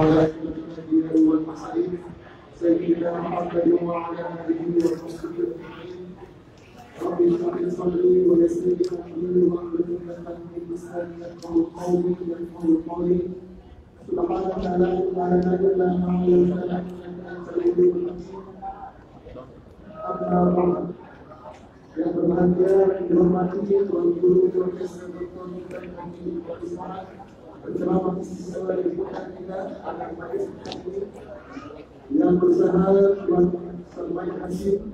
الأنبياء والمرسلين سيدنا محمد وعلى آله وصحبه أجمعين. رب اشرح لي صدري ويسر لي أمري واحلل عقدة من لساني يفقهوا قولي. سبحانك لا علم لنا إلا ما علمتنا إنك أنت العليم الحكيم. Amma ba'd. Yang berbahagia, dihormati Tuan Guru Profesor Dr. Muhammad Ismail, penceramah siswa di kota kita, anak majlis ini, yang berusaha Tuan Salman Hashim,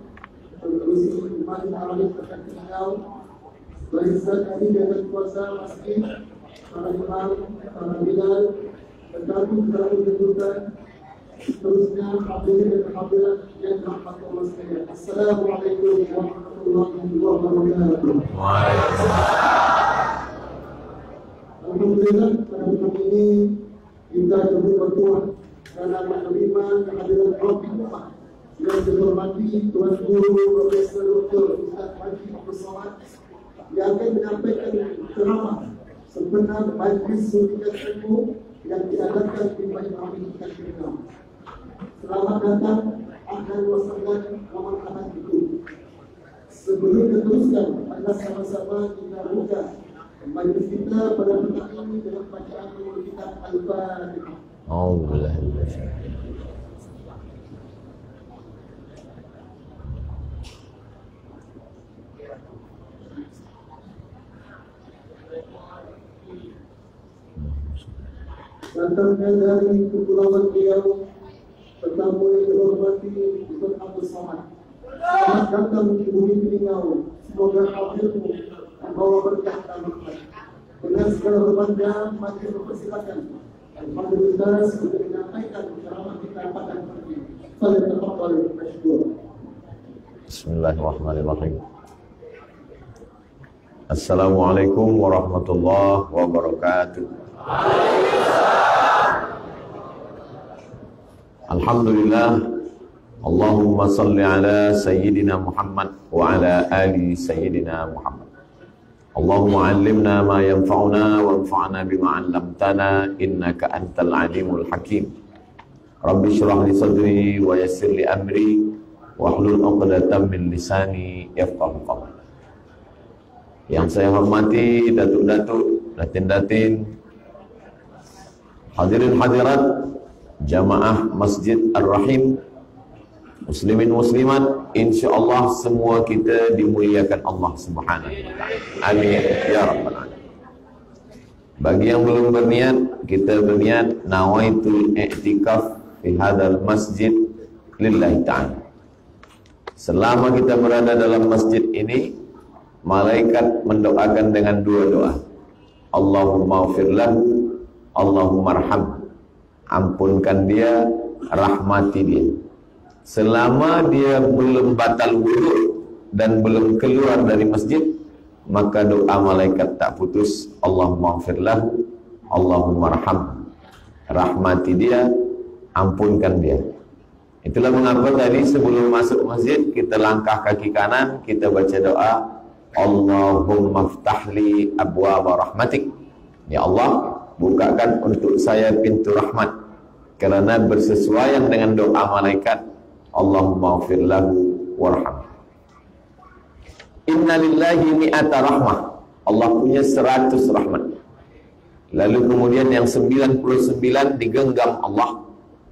penerusi Imam Arif terkenal, barisan kami dengan kuasa masjid, para imam, para bilal, tetapi telah menentukan seterusnya hadirin dan hadirat yang dirahmati Allah sekalian. Assalamualaikum warahmatullahi wabarakatuh. Alhamdulillah pada malam ini kita berdoa dalam menerima kehadiran Rabbi Ummah yang dihormati Tuan Guru Profesor Dr. Ustaz Haji Abdul Somad yang akan menyampaikan ceramah sebenar majlis suntikan ilmu yang diadakan di Masjid Amin kita. Selamat datang, ahlan wa sahlan wa marhaban bikum. Sebelum diteruskan, mari sama-sama kita buka majlis kita pada petang ini dengan bacaan kitab Al-Fatihah. Alhamdulillah. Datangnya dari Kepulauan Riau, tetamu yang dihormati Ustaz Abdul Somad. Selamat datang di bumi Teringau. Semoga hadirmu membawa berkah dan rahmat. Dengan segala hormatnya, mari mempersilakan Alhamdulillah sudah menyampaikan ceramah kita pada hari ini. Fadhil masykur. Bismillahirrahmanirrahim. Assalamualaikum warahmatullahi wabarakatuh. Alhamdulillah. Allahumma salli ala Sayyidina Muhammad wa ala ali Sayyidina Muhammad. Allahumma allimna ma yanfa'una wa anfa'na bima 'allamtana innaka antal alimul hakim. Rabbi shrah li sadri wa yassir li amri wa hlul 'uqdatam min lisani yafqahu qawli. Yang saya hormati datuk-datuk, datin-datin, hadirin hadirat jamaah Masjid Ar-Rahim, muslimin muslimat, insyaallah semua kita dimuliakan Allah Subhanahu wa taala. Amin ya rabbal alamin. Bagi yang belum berniat, kita berniat nawaitul i'tikaf fi hadzal masjid lillahi ta'ala. Selama kita berada dalam masjid ini, malaikat mendoakan dengan dua doa. Allahumma ighfir lahu, Allahumma arhamhu. Ampunkan dia, rahmati dia. Selama dia belum batal wudu dan belum keluar dari masjid, maka doa malaikat tak putus. Allahumma ighfir lahu, Allahumma arhamhu. Rahmati dia, ampunkan dia. Itulah mengapa tadi sebelum masuk masjid kita langkah kaki kanan, kita baca doa Allahumma ftahli abwaaba rahmatik. Ya Allah, bukakan untuk saya pintu rahmat. Kerana bersesuaian dengan doa malaikat, Allahumma ighfir lahu warhamhu. Inna lillahi mi'ata rahmah. Allah punya 100 rahmat. Lalu kemudian yang 99 digenggam Allah,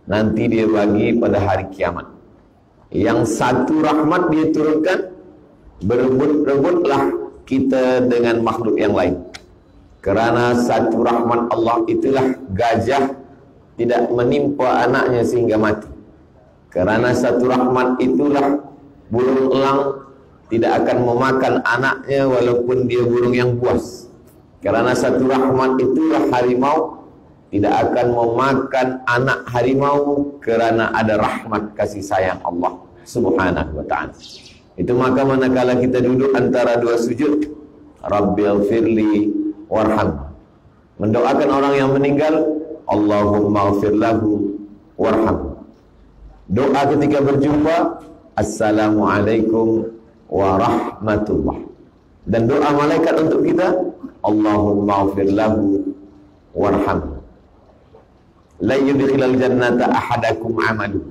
nanti dia bagi pada hari kiamat. Yang satu rahmat dia turunkan, berebut-rebutlah kita dengan makhluk yang lain. Kerana satu rahmat Allah itulah gajah tidak menimpa anaknya sehingga mati. Kerana satu rahmat itulah burung elang tidak akan memakan anaknya walaupun dia burung yang buas. Kerana satu rahmat itulah harimau tidak akan memakan anak harimau kerana ada rahmat kasih sayang Allah Subhanahu wa ta'ala. Itu maka manakala kita duduk antara dua sujud, Rabbighfirli warhamhu, mendoakan orang yang meninggal, Allahumma ighfir lahu warhamhu. Doa ketika berjumpa, Assalamualaikum warahmatullah. Dan doa malaikat untuk kita, Allahumma ighfir lahu warhamhu. la yudkhilal jannata ahadakum amalu.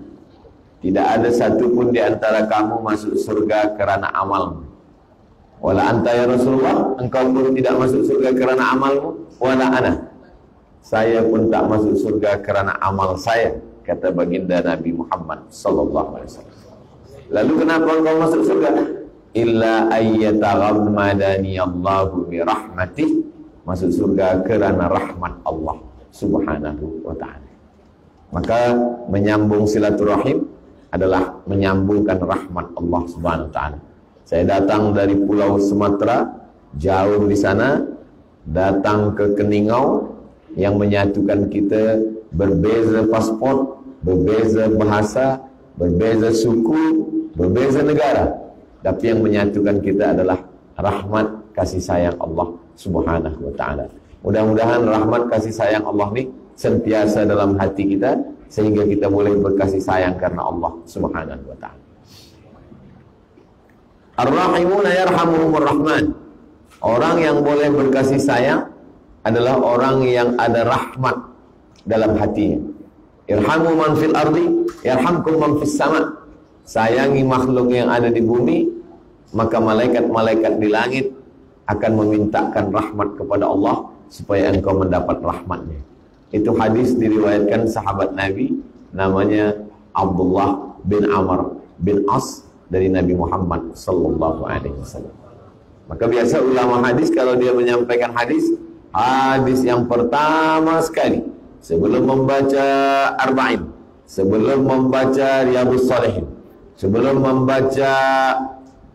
Tidak ada satupun di antara kamu masuk surga kerana amalmu. Wala anta ya Rasulullah, engkau pun tidak masuk surga kerana amalmu. Wala ana, saya pun tak masuk surga kerana amal saya, kata baginda Nabi Muhammad sallallahu alaihi wasallam. Lalu kenapa engkau masuk surga? Illa ayyataghammadani Allahu bi rahmatih, masuk surga kerana rahmat Allah subhanahu wa ta'ala. Maka menyambung silaturahim adalah menyambungkan rahmat Allah subhanahu wa ta'ala. Saya datang dari pulau Sumatera, jauh di sana, datang ke Keningau, yang menyatukan kita berbeza paspor, berbeza bahasa, berbeza suku, berbeza negara, tapi yang menyatukan kita adalah rahmat kasih sayang Allah subhanahu wa ta'ala. Mudah-mudahan rahmat kasih sayang Allah ni sentiasa dalam hati kita, sehingga kita boleh berkasih sayang karena Allah subhanahu wa ta'ala. Ar-Rahimuna yarhamuhumur Rahman. Orang yang boleh berkasih sayang adalah orang yang ada rahmat dalam hatinya. Irhamu man fil ardi yarhamkum man fis sama. Sayangi makhluk yang ada di bumi, maka malaikat-malaikat di langit akan memintakan rahmat kepada Allah supaya engkau mendapat rahmatnya. Itu hadis diriwayatkan sahabat Nabi, namanya Abdullah bin Amr bin As, dari Nabi Muhammad sallallahu alaihi wasallam. Maka biasa ulama hadis kalau dia menyampaikan hadis yang pertama sekali sebelum membaca Arba'in, sebelum membaca Riyadhus Shalihin, sebelum membaca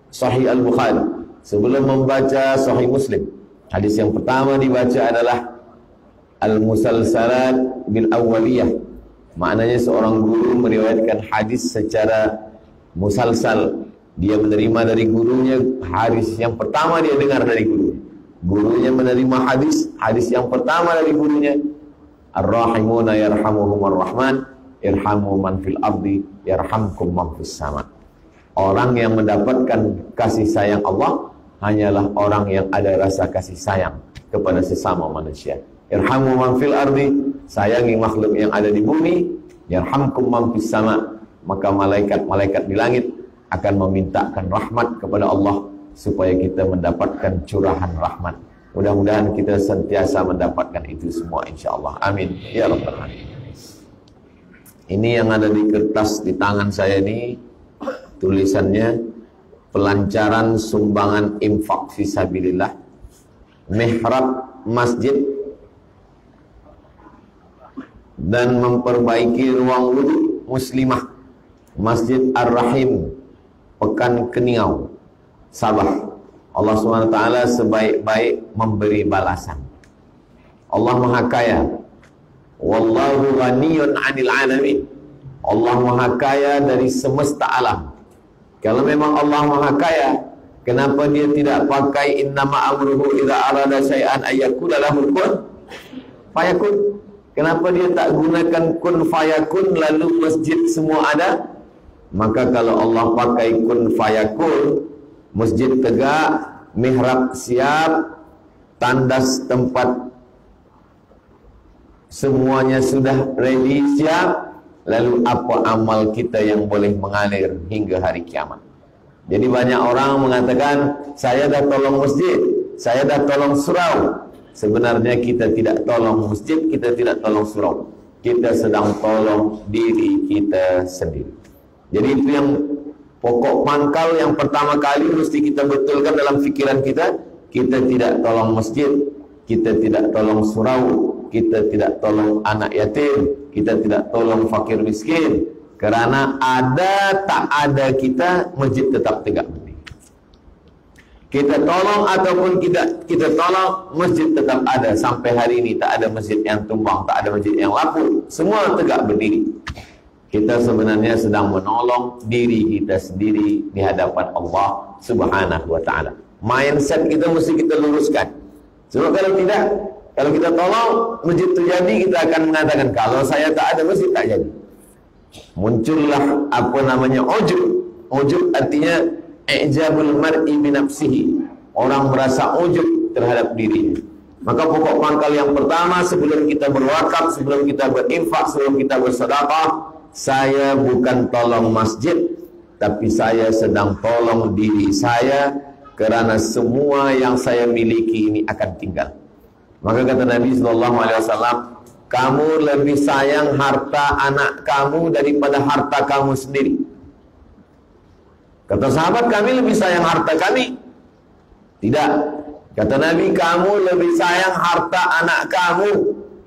Sahih Al-Bukhari, sebelum membaca Sahih Muslim, hadis yang pertama dibaca adalah Al-Musalsalat bil Awwaliyah. Maknanya seorang guru meriwayatkan hadis secara musalsal. Dia menerima dari gurunya hadis yang pertama dia dengar dari gurunya. Gurunya menerima hadis yang pertama dari gurunya. Ar-Rahimuna yarhamuhumur Rahman, irhamu man fil ardi yarhamkum man fis sama. Orang yang mendapatkan kasih sayang Allah hanyalah orang yang ada rasa kasih sayang kepada sesama manusia. Irhamu man fil ardi, sayangi makhluk yang ada di bumi, yarhamkum man fis sama. Maka malaikat-malaikat di langit akan memintakan rahmat kepada Allah supaya kita mendapatkan curahan rahmat. Mudah-mudahan kita sentiasa mendapatkan itu semua insya-Allah. Amin ya rabbal alamin. Ini yang ada di kertas di tangan saya ini, tulisannya pelancaran sumbangan infak fisabilillah, mihrab masjid dan memperbaiki ruang wudu muslimah Masjid Ar-Rahim, Pekan Keningau, Sabah. Allah SWT sebaik-baik memberi balasan. Allah Maha Kaya. Wallahu ghaniyun 'anil 'alamin. Allah Maha Kaya dari semesta alam. Kalau memang Allah Maha Kaya, kenapa dia tidak pakai innama amruhu idza arada syai'an ayyakula lahu kun fayakun? Kenapa dia tak gunakan kun fayakun lalu masjid semua ada? Maka kalau Allah pakai kun fayakun, masjid tegak, mihrab siap, tandas tempat semuanya sudah ready siap, lalu apa amal kita yang boleh mengalir hingga hari kiamat? Jadi banyak orang mengatakan, saya dah tolong masjid, saya dah tolong surau. Sebenarnya kita tidak tolong masjid, kita tidak tolong surau. Kita sedang tolong diri kita sendiri. Jadi itu yang pokok pangkal yang pertama kali mesti kita betulkan dalam fikiran kita. Kita tidak tolong masjid, kita tidak tolong surau, kita tidak tolong anak yatim, kita tidak tolong fakir miskin. Kerana ada tak ada kita, masjid tetap tegak berdiri. Kita tolong ataupun kita tolong, masjid tetap ada. Sampai hari ini tak ada masjid yang tumbang, tak ada masjid yang lapuk, semua tegak berdiri. Kita sebenarnya sedang menolong diri kita sendiri di hadapan Allah Subhanahu wa ta'ala. Mindset kita mesti kita luruskan. Sebab kalau tidak, kalau kita tolong masjid itu jadi, kita akan mengatakan kalau saya tak ada masjid tak jadi. Muncullah apa namanya ujub. Ujub artinya i'jabul mar'i bi nafsihi. Orang merasa ujub terhadap dirinya. Maka pokok pangkal yang pertama, sebelum kita berwakaf, sebelum kita berinfak, sebelum kita bersedekah, saya bukan tolong masjid, tapi saya sedang tolong diri saya, kerana semua yang saya miliki ini akan tinggal. Maka kata Nabi SAW, kamu lebih sayang harta anak kamu daripada harta kamu sendiri. Kata sahabat, kami lebih sayang harta kami. Tidak. Kata Nabi, kamu lebih sayang harta anak kamu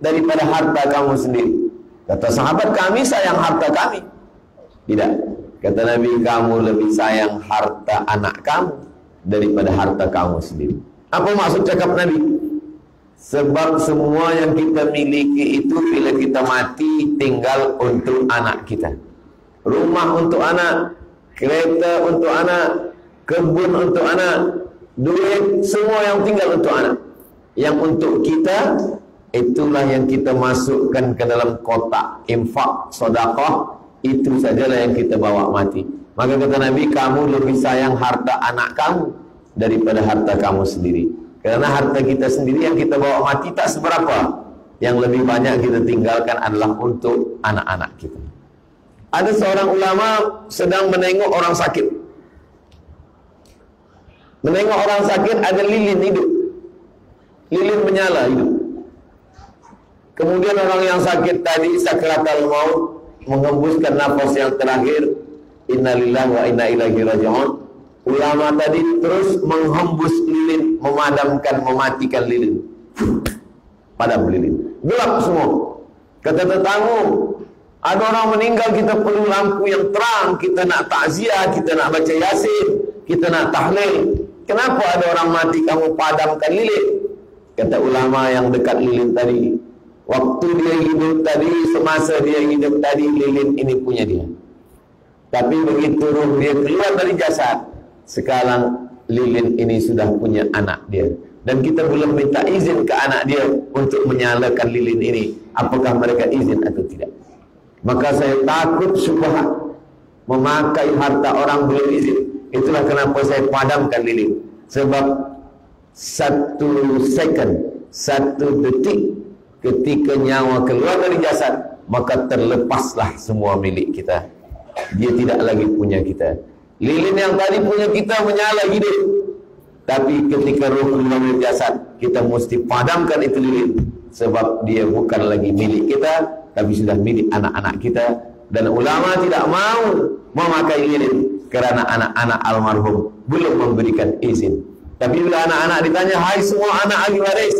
daripada harta kamu sendiri. Kata sahabat, kami sayang harta kami. Tidak. Kata Nabi, kamu lebih sayang harta anak kamu daripada harta kamu sendiri. Apa maksud cakap Nabi? Sebab semua yang kita miliki itu bila kita mati tinggal untuk anak kita. Rumah untuk anak, kereta untuk anak, kebun untuk anak, duit, semua yang tinggal untuk anak. Yang untuk kita, itulah yang kita masukkan ke dalam kotak infak, sedekah. Itu sajalah yang kita bawa mati. Maka kata Nabi, kamu lebih sayang harta anak kamu daripada harta kamu sendiri. Karena harta kita sendiri yang kita bawa mati tak seberapa. Yang lebih banyak kita tinggalkan adalah untuk anak-anak kita. Ada seorang ulama sedang menengok orang sakit. Menengok orang sakit, ada lilin hidup. Lilin menyala hidup. Kemudian orang yang sakit tadi sakratul maut, mengembuskan nafas yang terakhir, innalillahi wa inna ilaihi raji'un. Ulama tadi terus menghembus lilin, memadamkan, mematikan lilin. Padam lilin, gelap semua. Kata tetamu, ada orang meninggal, kita perlu lampu yang terang, kita nak takziah, kita nak baca yasin, kita nak tahlil. Kenapa ada orang mati kamu padamkan lilin? Kata ulama yang dekat lilin tadi, waktu dia hidup tadi, semasa dia hidup tadi, lilin ini punya dia. Tapi begitu ruh dia keluar dari jasad, sekarang lilin ini sudah punya anak dia. Dan kita belum minta izin ke anak dia untuk menyalakan lilin ini. Apakah mereka izin atau tidak? Maka saya takut syubhat memakai harta orang belum izin. Itulah kenapa saya padamkan lilin. Sebab 1 second, 1 detik ketika nyawa keluar dari jasad, maka terlepaslah semua milik kita. Dia tidak lagi punya kita. Lilin yang tadi punya kita menyala hidup, tapi ketika roh keluar dari jasad, kita mesti padamkan itu lilin. Sebab dia bukan lagi milik kita, tapi sudah milik anak-anak kita. Dan ulama tidak mau memakai lilin kerana anak-anak almarhum belum memberikan izin. Tapi bila anak-anak ditanya, hai semua anak ahli waris,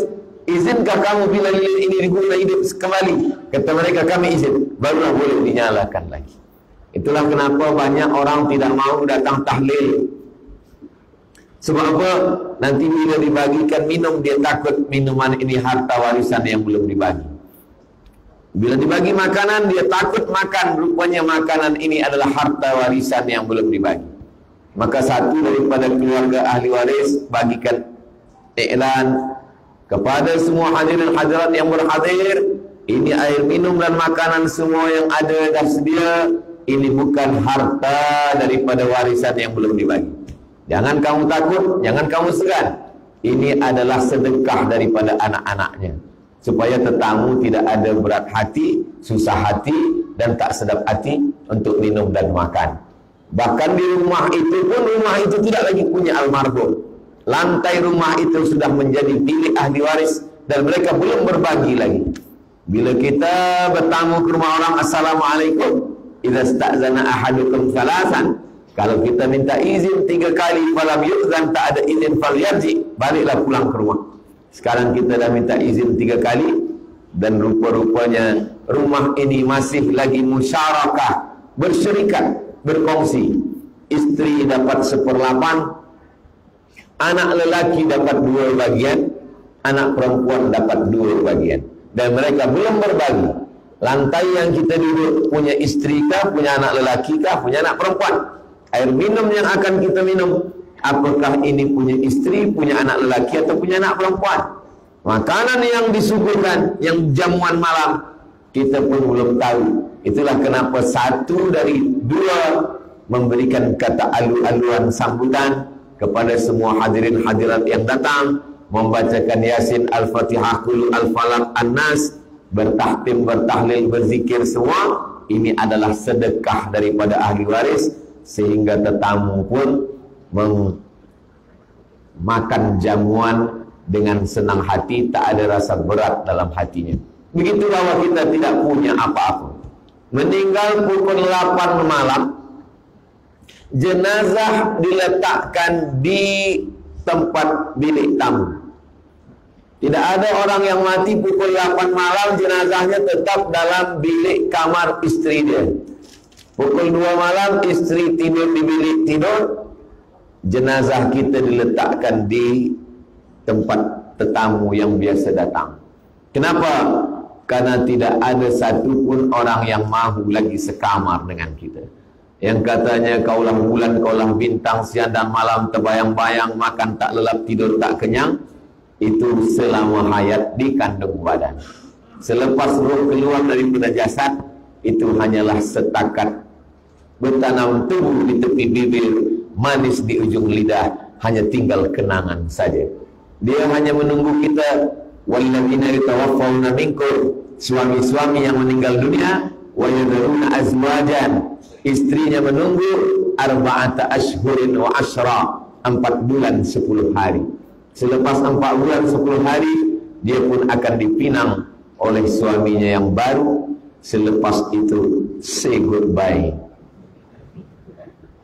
izinkah kamu bila lilin ini diguna hidup kembali? Kata mereka, kami izin. Barulah boleh dinyalakan lagi. Itulah kenapa banyak orang tidak mau datang tahlil. Sebab apa? Nanti bila dibagikan minum, dia takut minuman ini harta warisan yang belum dibagi. Bila dibagi makanan, dia takut makan, rupanya makanan ini adalah harta warisan yang belum dibagi. Maka satu daripada keluarga ahli waris bagikan iklan kepada semua hadirin hadirat yang berhadir, ini air minum dan makanan semua yang ada dah sedia. Ini bukan harta daripada warisan yang belum dibagi. Jangan kamu takut, jangan kamu segan. Ini adalah sedekah daripada anak-anaknya, supaya tetamu tidak ada berat hati, susah hati, dan tak sedap hati untuk minum dan makan. Bahkan di rumah itu pun, rumah itu tidak lagi punya almarhum. Lantai rumah itu sudah menjadi milik ahli waris, dan mereka belum berbagi lagi. Bila kita bertamu ke rumah orang, assalamualaikum, idza sta'zana ahadukum salasan, kalau kita minta izin 3 kali, falam yu'zan, tak ada izin, falyarji, baliklah pulang ke rumah. Sekarang kita dah minta izin 3 kali, dan rupa-rupanya rumah ini masih lagi musyarakah, bersyarikat, berkongsi. Istri dapat 1/8, anak lelaki dapat 2 bagian, anak perempuan dapat 2 bagian, dan mereka belum berbagi. Lantai yang kita duduk punya istri kah, punya anak lelaki kah, punya anak perempuan? Air minum yang akan kita minum, apakah ini punya istri, punya anak lelaki, atau punya anak perempuan? Makanan yang disuguhkan, yang jamuan malam, kita pun belum tahu. Itulah kenapa 1 dari 2 memberikan kata alu-aluan sambutan kepada semua hadirin hadirat yang datang. membacakan Yasin, Al-Fatihah, Qul, Al-Falaq, An-Nas, bertahtim, bertahlil, berzikir semua, ini adalah sedekah daripada ahli waris, sehingga tetamu pun makan jamuan dengan senang hati, tak ada rasa berat dalam hatinya. Begitu bahwa kita tidak punya apa-apa. Meninggal pukul 8 malam, jenazah diletakkan di tempat bilik tamu. Tidak ada orang yang mati pukul 8 malam, jenazahnya tetap dalam bilik kamar istri dia. Pukul 2 malam istri tidur di bilik tidur, jenazah kita diletakkan di tempat tetamu yang biasa datang. Kenapa? Karena tidak ada satupun orang yang mahu lagi sekamar dengan kita. Yang katanya kaulah bulan, kaulah bintang, siang dan malam terbayang-bayang, makan tak lelap, tidur tak kenyang, itu selama hayat di kandung badan. Selepas roh keluar daripada jasad, itu hanyalah setakat bertanam tubuh di tepi bibir, manis di ujung lidah, hanya tinggal kenangan saja. Dia hanya menunggu kita. Walladzina yatawaffawna minkum, suami-suami yang meninggal dunia, wa yadharuna azwajan, istrinya menunggu arba'ata ashhurin wa ashra, 4 bulan 10 hari. Selepas 4 bulan 10 hari, dia pun akan dipinang oleh suaminya yang baru. Selepas itu say goodbye.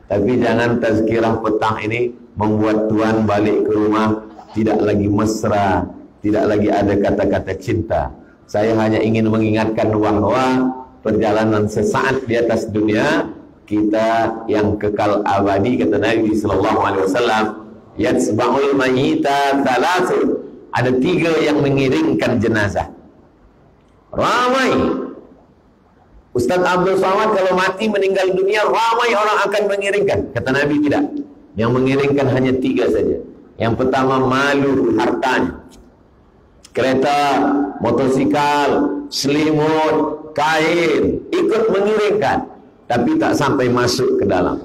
Tapi jangan tazkirah petang ini membuat tuan balik ke rumah tidak lagi mesra, tidak lagi ada kata-kata cinta. Saya hanya ingin mengingatkan bahwa perjalanan sesaat di atas dunia, kita yang kekal abadi, kata Nabi SAW, yatsba'ul mayyita thalatsun, ada 3 yang mengiringkan jenazah. Ramai. Ustaz Abdul Somad kalau mati meninggal dunia, ramai orang akan mengiringkan. Kata Nabi tidak. Yang mengiringkan hanya 3 saja. Yang pertama, malu, hartanya. Kereta, motosikal, selimut, kain, ikut mengiringkan, tapi tak sampai masuk ke dalam.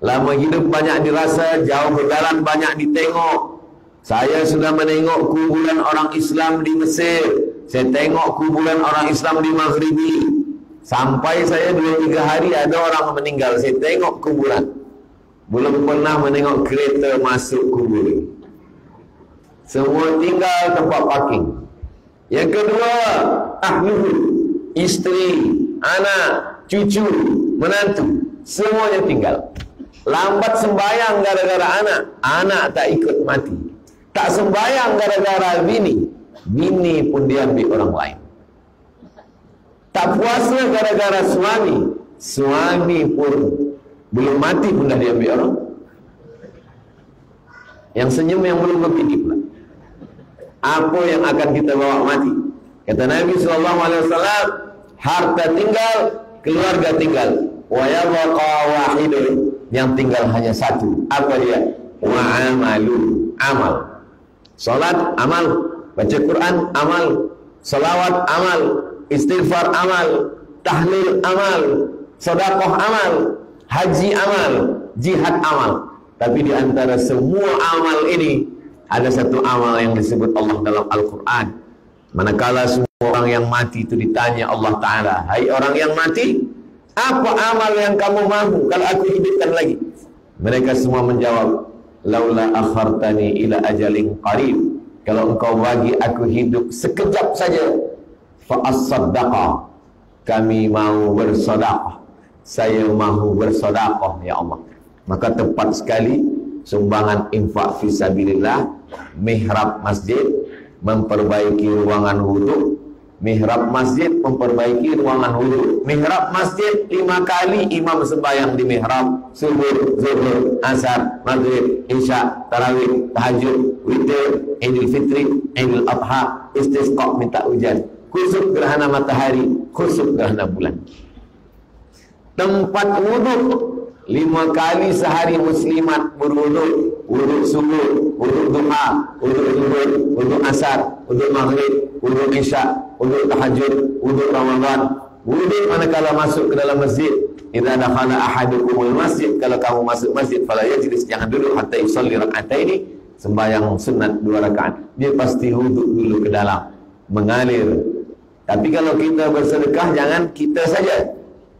Lama hidup banyak dirasa, jauh berjalan banyak ditengok. Saya sudah menengok kuburan orang Islam di Mesir, saya tengok kuburan orang Islam di Maghribi. Sampai saya 2-3 hari ada orang meninggal, saya tengok kuburan. Belum pernah menengok kereta masuk kubur. Semua tinggal tempat parking. Yang kedua, ahluhu, isteri, anak, cucu, menantu, semuanya tinggal. Lambat sembahyang gara-gara anak, anak tak ikut mati. Tak sembahyang gara-gara bini, bini pun diambil orang lain. Tak puasa gara-gara suami, suami pun belum mati pun dah diambil orang. Yang senyum yang belum berpikir pula. Apa yang akan kita bawa mati? Kata Nabi SAW, harta tinggal, keluarga tinggal. Wa yabqa wahidun, yang tinggal hanya 1. Apa dia? Wa amalu, amal. Salat, amal. Baca Quran, amal. Salawat, amal. Istighfar, amal. Tahlil, amal. Sedekah, amal. Haji, amal. Jihad, amal. Tapi di antara semua amal ini, ada satu amal yang disebut Allah dalam Al-Quran. Manakala semua orang yang mati itu ditanya Allah Ta'ala, hai orang yang mati, apa amal yang kamu mahu kalau aku hidupkan lagi? Mereka semua menjawab, laula akhartani ila ajalin qarib, kalau engkau bagi aku hidup sekejap saja, fa as-saddaqa, kami mau bersedekah, saya mahu bersedekah ya Allah. Maka tepat sekali sumbangan infak fisabilillah, mihrab masjid, memperbaiki ruangan wudu, mihrab masjid memperbaiki ruangan wudu. Mihrab masjid 5 kali imam sembahyang di mihrab, subuh, zuhur, asar, maghrib, isya, tarawih, tahajud, witir, idul fitri, idul adha, istisqa minta hujan, khusuf gerhana matahari, khusuf gerhana bulan. Tempat wudu 5 kali sehari muslimat berwudu, wudu subuh, wudu duha, wudu zuhur, wudu asar, wudu maghrib, wudu isya, wudu tahajud, wudu Ramadan, wudu manakala masuk ke dalam masjid. Idza dakhala ahadukumul masjid, kalau kamu masuk masjid fala yajlis, jangan duduk hatta yusalli rak'ataini, sembahyang sunat 2 rakaat, dia pasti wuduk dulu ke dalam, mengalir. Tapi kalau kita bersedekah, jangan kita saja,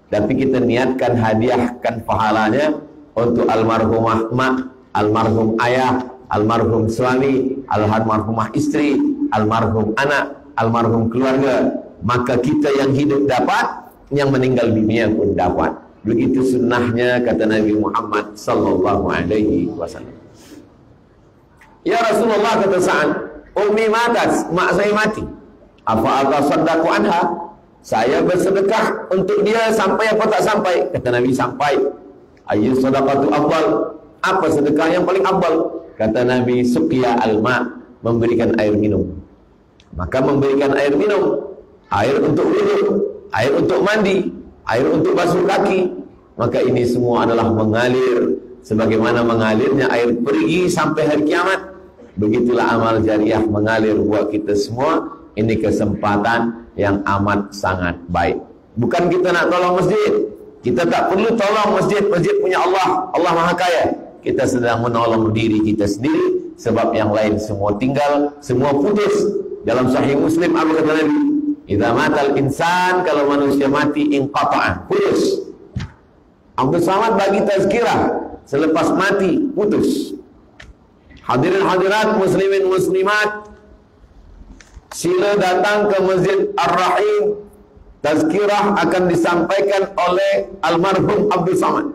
tapi kita niatkan hadiahkan pahalanya untuk almarhumah mak, almarhum ayah, almarhum suami, almarhumah istri, almarhum anak, almarhum keluarga. Maka kita yang hidup dapat, yang meninggal dunia pun dapat. Begitu sunnahnya, kata Nabi Muhammad sallallahu alaihi wasallam. Ya Rasulullah, kata Sa'ad, ummi matat, mak saya mati. Apa atasaddaqu anha? Saya bersedekah untuk dia sampai apa tak sampai? Kata Nabi, sampai. Ayyu sadaqatu afdal? Apa sedekah yang paling afdal? Kata Nabi, suqya alma, memberikan air minum. Maka memberikan air minum, air untuk wudhu, air untuk mandi, air untuk basuh kaki, maka ini semua adalah mengalir sebagaimana mengalirnya air pergi sampai hari kiamat. Begitulah amal jariah mengalir buat kita semua. Ini kesempatan yang amat sangat baik. Bukan kita nak tolong masjid, kita tak perlu tolong masjid, masjid punya Allah, Allah Maha Kaya. Kita sedang menolong diri kita sendiri, sebab yang lain semua tinggal, semua putus. Dalam Sahih Muslim apa kata Nabi? Idza matal insan, kalau manusia mati, inqata'a, putus. Abdul Samad bagi tazkirah, selepas mati putus. Hadirin hadirat, muslimin muslimat, sila datang ke Masjid Ar-Rahim. Tazkirah akan disampaikan oleh almarhum Abdul Samad.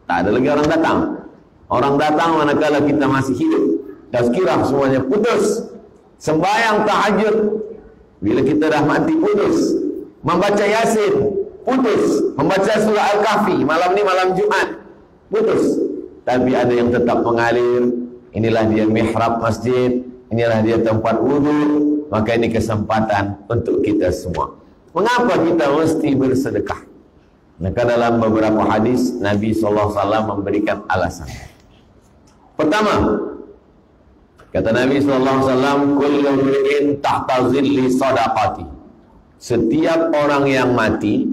Tak ada lagi orang datang. Orang datang manakala kita masih hidup. Tazkirah semuanya putus. Sembahyang tahajud, bila kita dah mati, putus. Membaca Yasin, putus. Membaca surah Al-Kahfi, malam ni malam Jumat, putus. Tapi ada yang tetap mengalir. Inilah dia mihrab masjid, inilah dia tempat wudhu. Maka ini kesempatan untuk kita semua. Mengapa kita mesti bersedekah? Maka dalam beberapa hadis Nabi SAW memberikan alasan. Pertama, kata Nabi SAW, kullu mri'in tahta zilli sadaqati. Setiap orang yang mati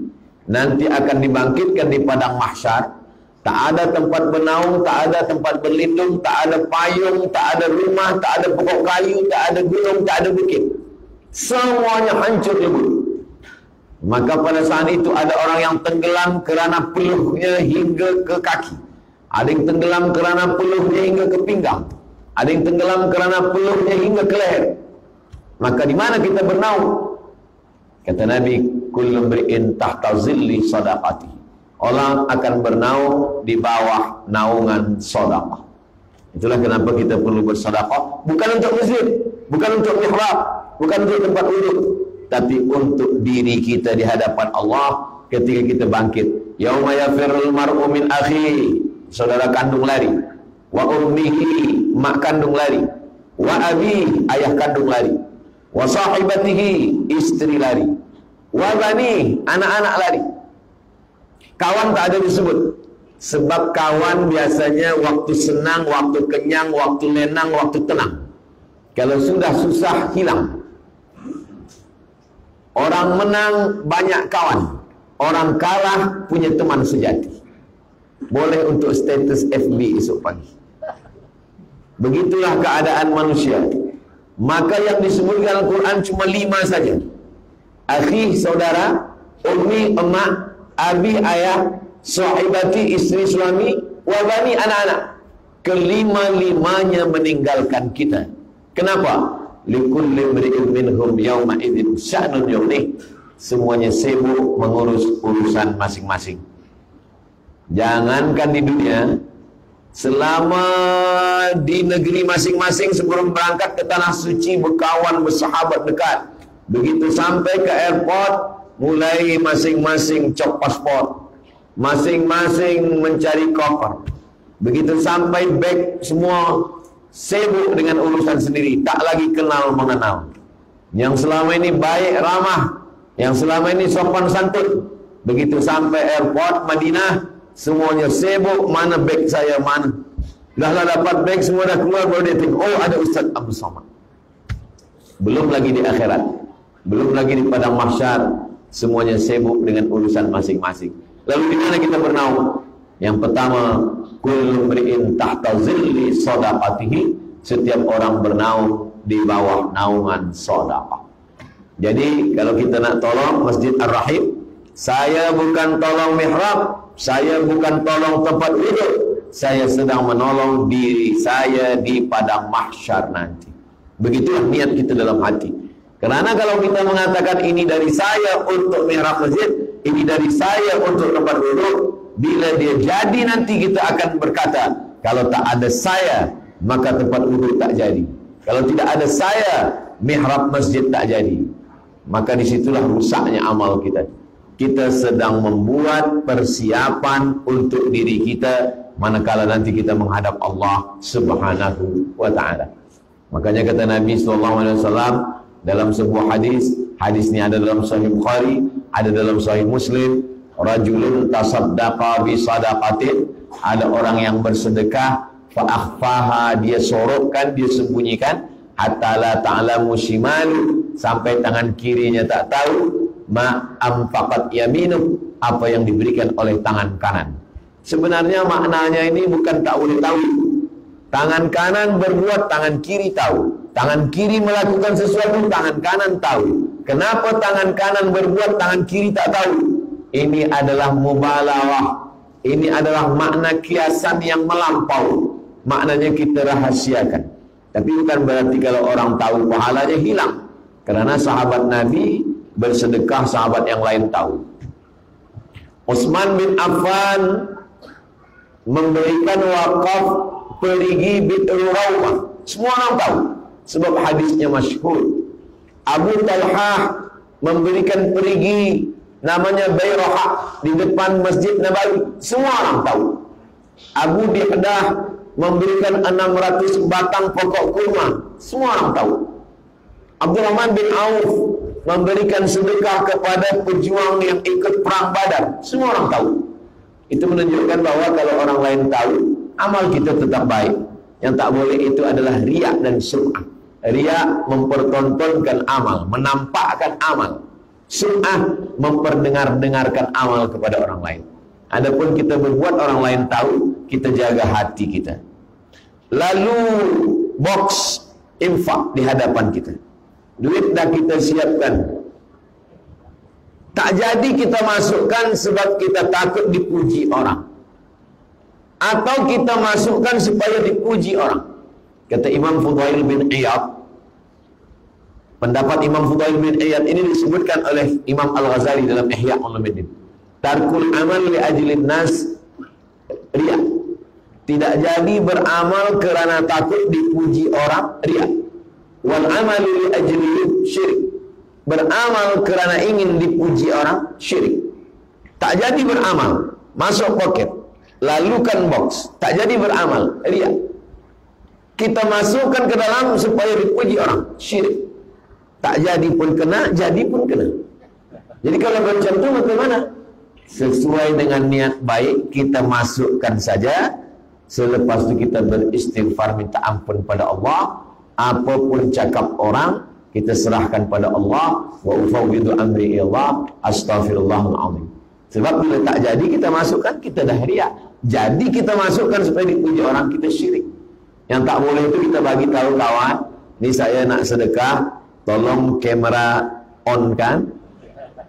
nanti akan dibangkitkan di padang mahsyar. Tak ada tempat bernaung, tak ada tempat berlindung, tak ada payung, tak ada rumah, tak ada pokok kayu, tak ada gunung, tak ada bukit. Semuanya hancur lebur. Maka pada saat itu ada orang yang tenggelam kerana peluhnya hingga ke kaki. Ada yang tenggelam kerana peluhnya hingga ke pinggang. Ada yang tenggelam kerana peluhnya hingga ke leher. Maka di mana kita bernaung? Kata Nabi, kullu mri'in tahta zilli sadaqati. Orang akan bernaung di bawah naungan sedekah. Itulah kenapa kita perlu bersedekah, bukan untuk masjid, bukan untuk mihrab, bukan untuk tempat wudhu, tapi untuk diri kita di hadapan Allah ketika kita bangkit. Yauma yafirrul mar'u min akhi, saudara kandung lari, wa ummihi, mak kandung lari, wa abi, ayah kandung lari, wa sahibatihi, istri lari, wa bani, anak-anak lari. Kawan tak ada disebut. Sebab kawan biasanya waktu senang, waktu kenyang, waktu lenang, waktu tenang. Kalau sudah susah, hilang. Orang menang banyak kawan, orang kalah punya teman sejati. Boleh untuk status FB esok pagi. Begitulah keadaan manusia. Maka yang disebutkan Al-Quran cuma 5 saja. Akhi, saudara, ummi, emak, abi, ayah, sahibati, istri, suami, wabani, anak-anak. Kelima-limanya meninggalkan kita. Kenapa? Likulli mri'in minhum yawma idzin sya'nun yughnih. Semuanya sibuk mengurus urusan masing-masing. Jangankan di dunia, selama di negeri masing-masing sebelum berangkat ke tanah suci, berkawan, bersahabat dekat. Begitu sampai ke airport, mulai masing-masing cop paspor, masing-masing mencari koper. Begitu sampai beg, semua sibuk dengan urusan sendiri, tak lagi kenal mengenal. Yang selama ini baik ramah, yang selama ini sopan santun, begitu sampai airport Madinah, semuanya sibuk, mana beg saya, mana. Dah dapat beg, semua dah keluar, baru dia tengok, oh ada Ustaz Abdul Samad. Belum lagi di akhirat, belum lagi di padang mahsyar. Semuanya sibuk dengan urusan masing-masing. Lalu di mana kita bernaung? Yang pertama, kullu mri'in tahta zilli shadaqatihi, setiap orang bernaung di bawah naungan sedekah. Jadi kalau kita nak tolong Masjid Ar-Rahim, saya bukan tolong mihrab, saya bukan tolong tempat duduk, saya sedang menolong diri saya di padang mahsyar nanti. Begitulah niat kita dalam hati. Karena kalau kita mengatakan ini dari saya untuk mihrab masjid, ini dari saya untuk tempat duduk, bila dia jadi nanti kita akan berkata, kalau tak ada saya, maka tempat duduk tak jadi. Kalau tidak ada saya, mihrab masjid tak jadi. Maka disitulah rusaknya amal kita. Kita sedang membuat persiapan untuk diri kita manakala nanti kita menghadap Allah Subhanahu wa ta'ala. Makanya kata Nabi SAW dalam sebuah hadis, hadis ini ada dalam Sahih Bukhari, ada dalam Sahih Muslim, rajulun tasaddaqa bi sadaqatin, ada orang yang bersedekah, fa akhfaha, dia sorokkan, dia sembunyikan, hatta la ta'lamu shimalu, sampai tangan kirinya tak tahu, ma anfaqat yaminu, apa yang diberikan oleh tangan kanan. Sebenarnya maknanya ini bukan tak boleh tahu. Tangan kanan berbuat, tangan kiri tahu. Tangan kiri melakukan sesuatu, tangan kanan tahu. Kenapa tangan kanan berbuat, tangan kiri tak tahu? Ini adalah mubalaghah. Ini adalah makna kiasan yang melampau. Maknanya kita rahasiakan. Tapi bukan berarti kalau orang tahu pahalanya hilang. Karena sahabat Nabi bersedekah, sahabat yang lain tahu. Utsman bin Affan memberikan wakaf perigi Bi'ru Rawmah. Semua orang tahu sebab hadisnya masyhur. Abu Talhah memberikan perigi namanya Bayrahah di depan Masjid Nabawi. Semua orang tahu. Abu Diqdah memberikan 600 batang pokok kurma. Semua orang tahu. Abdurrahman bin Auf memberikan sedekah kepada pejuang yang ikut perang Badar. Semua orang tahu. Itu menunjukkan bahwa kalau orang lain tahu, amal kita tetap baik. Yang tak boleh itu adalah riya dan sum'ah. Riya mempertontonkan amal, menampakkan amal. Sum'ah memperdengar-dengarkan amal kepada orang lain. Adapun kita berbuat orang lain tahu, kita jaga hati kita. Lalu box infak di hadapan kita. Duit dah kita siapkan. Tak jadi kita masukkan sebab kita takut dipuji orang. Atau kita masukkan supaya dipuji orang. Kata Imam Fudail bin Iyad, pendapat Imam Fudail bin Iyad ini disebutkan oleh Imam Al-Ghazali dalam Ihya Ulumuddin. Tarkul amal li ajlin nas riya. Tidak jadi beramal kerana takut dipuji orang, riya. Wal amalu li ajli syirik. Beramal kerana ingin dipuji orang, syirik. Tak jadi beramal, masuk poket, lalukan box, tak jadi beramal, riya. Kita masukkan ke dalam supaya dipuji orang, syirik. Tak jadi pun kena, jadi pun kena. Jadi kalau macam tu bagaimana? Sesuai dengan niat baik, kita masukkan saja. Selepas itu kita beristighfar, minta ampun pada Allah. Apapun cakap orang, kita serahkan pada Allah. Wa ufawwidu amri ilallah, astaghfirullahal azim. Sebab bila tak jadi kita masukkan, kita dah riya. Jadi kita masukkan supaya dipuji orang, kita syirik. Yang tak boleh itu kita bagi tahu kawan, ni saya nak sedekah, tolong kamera on kan.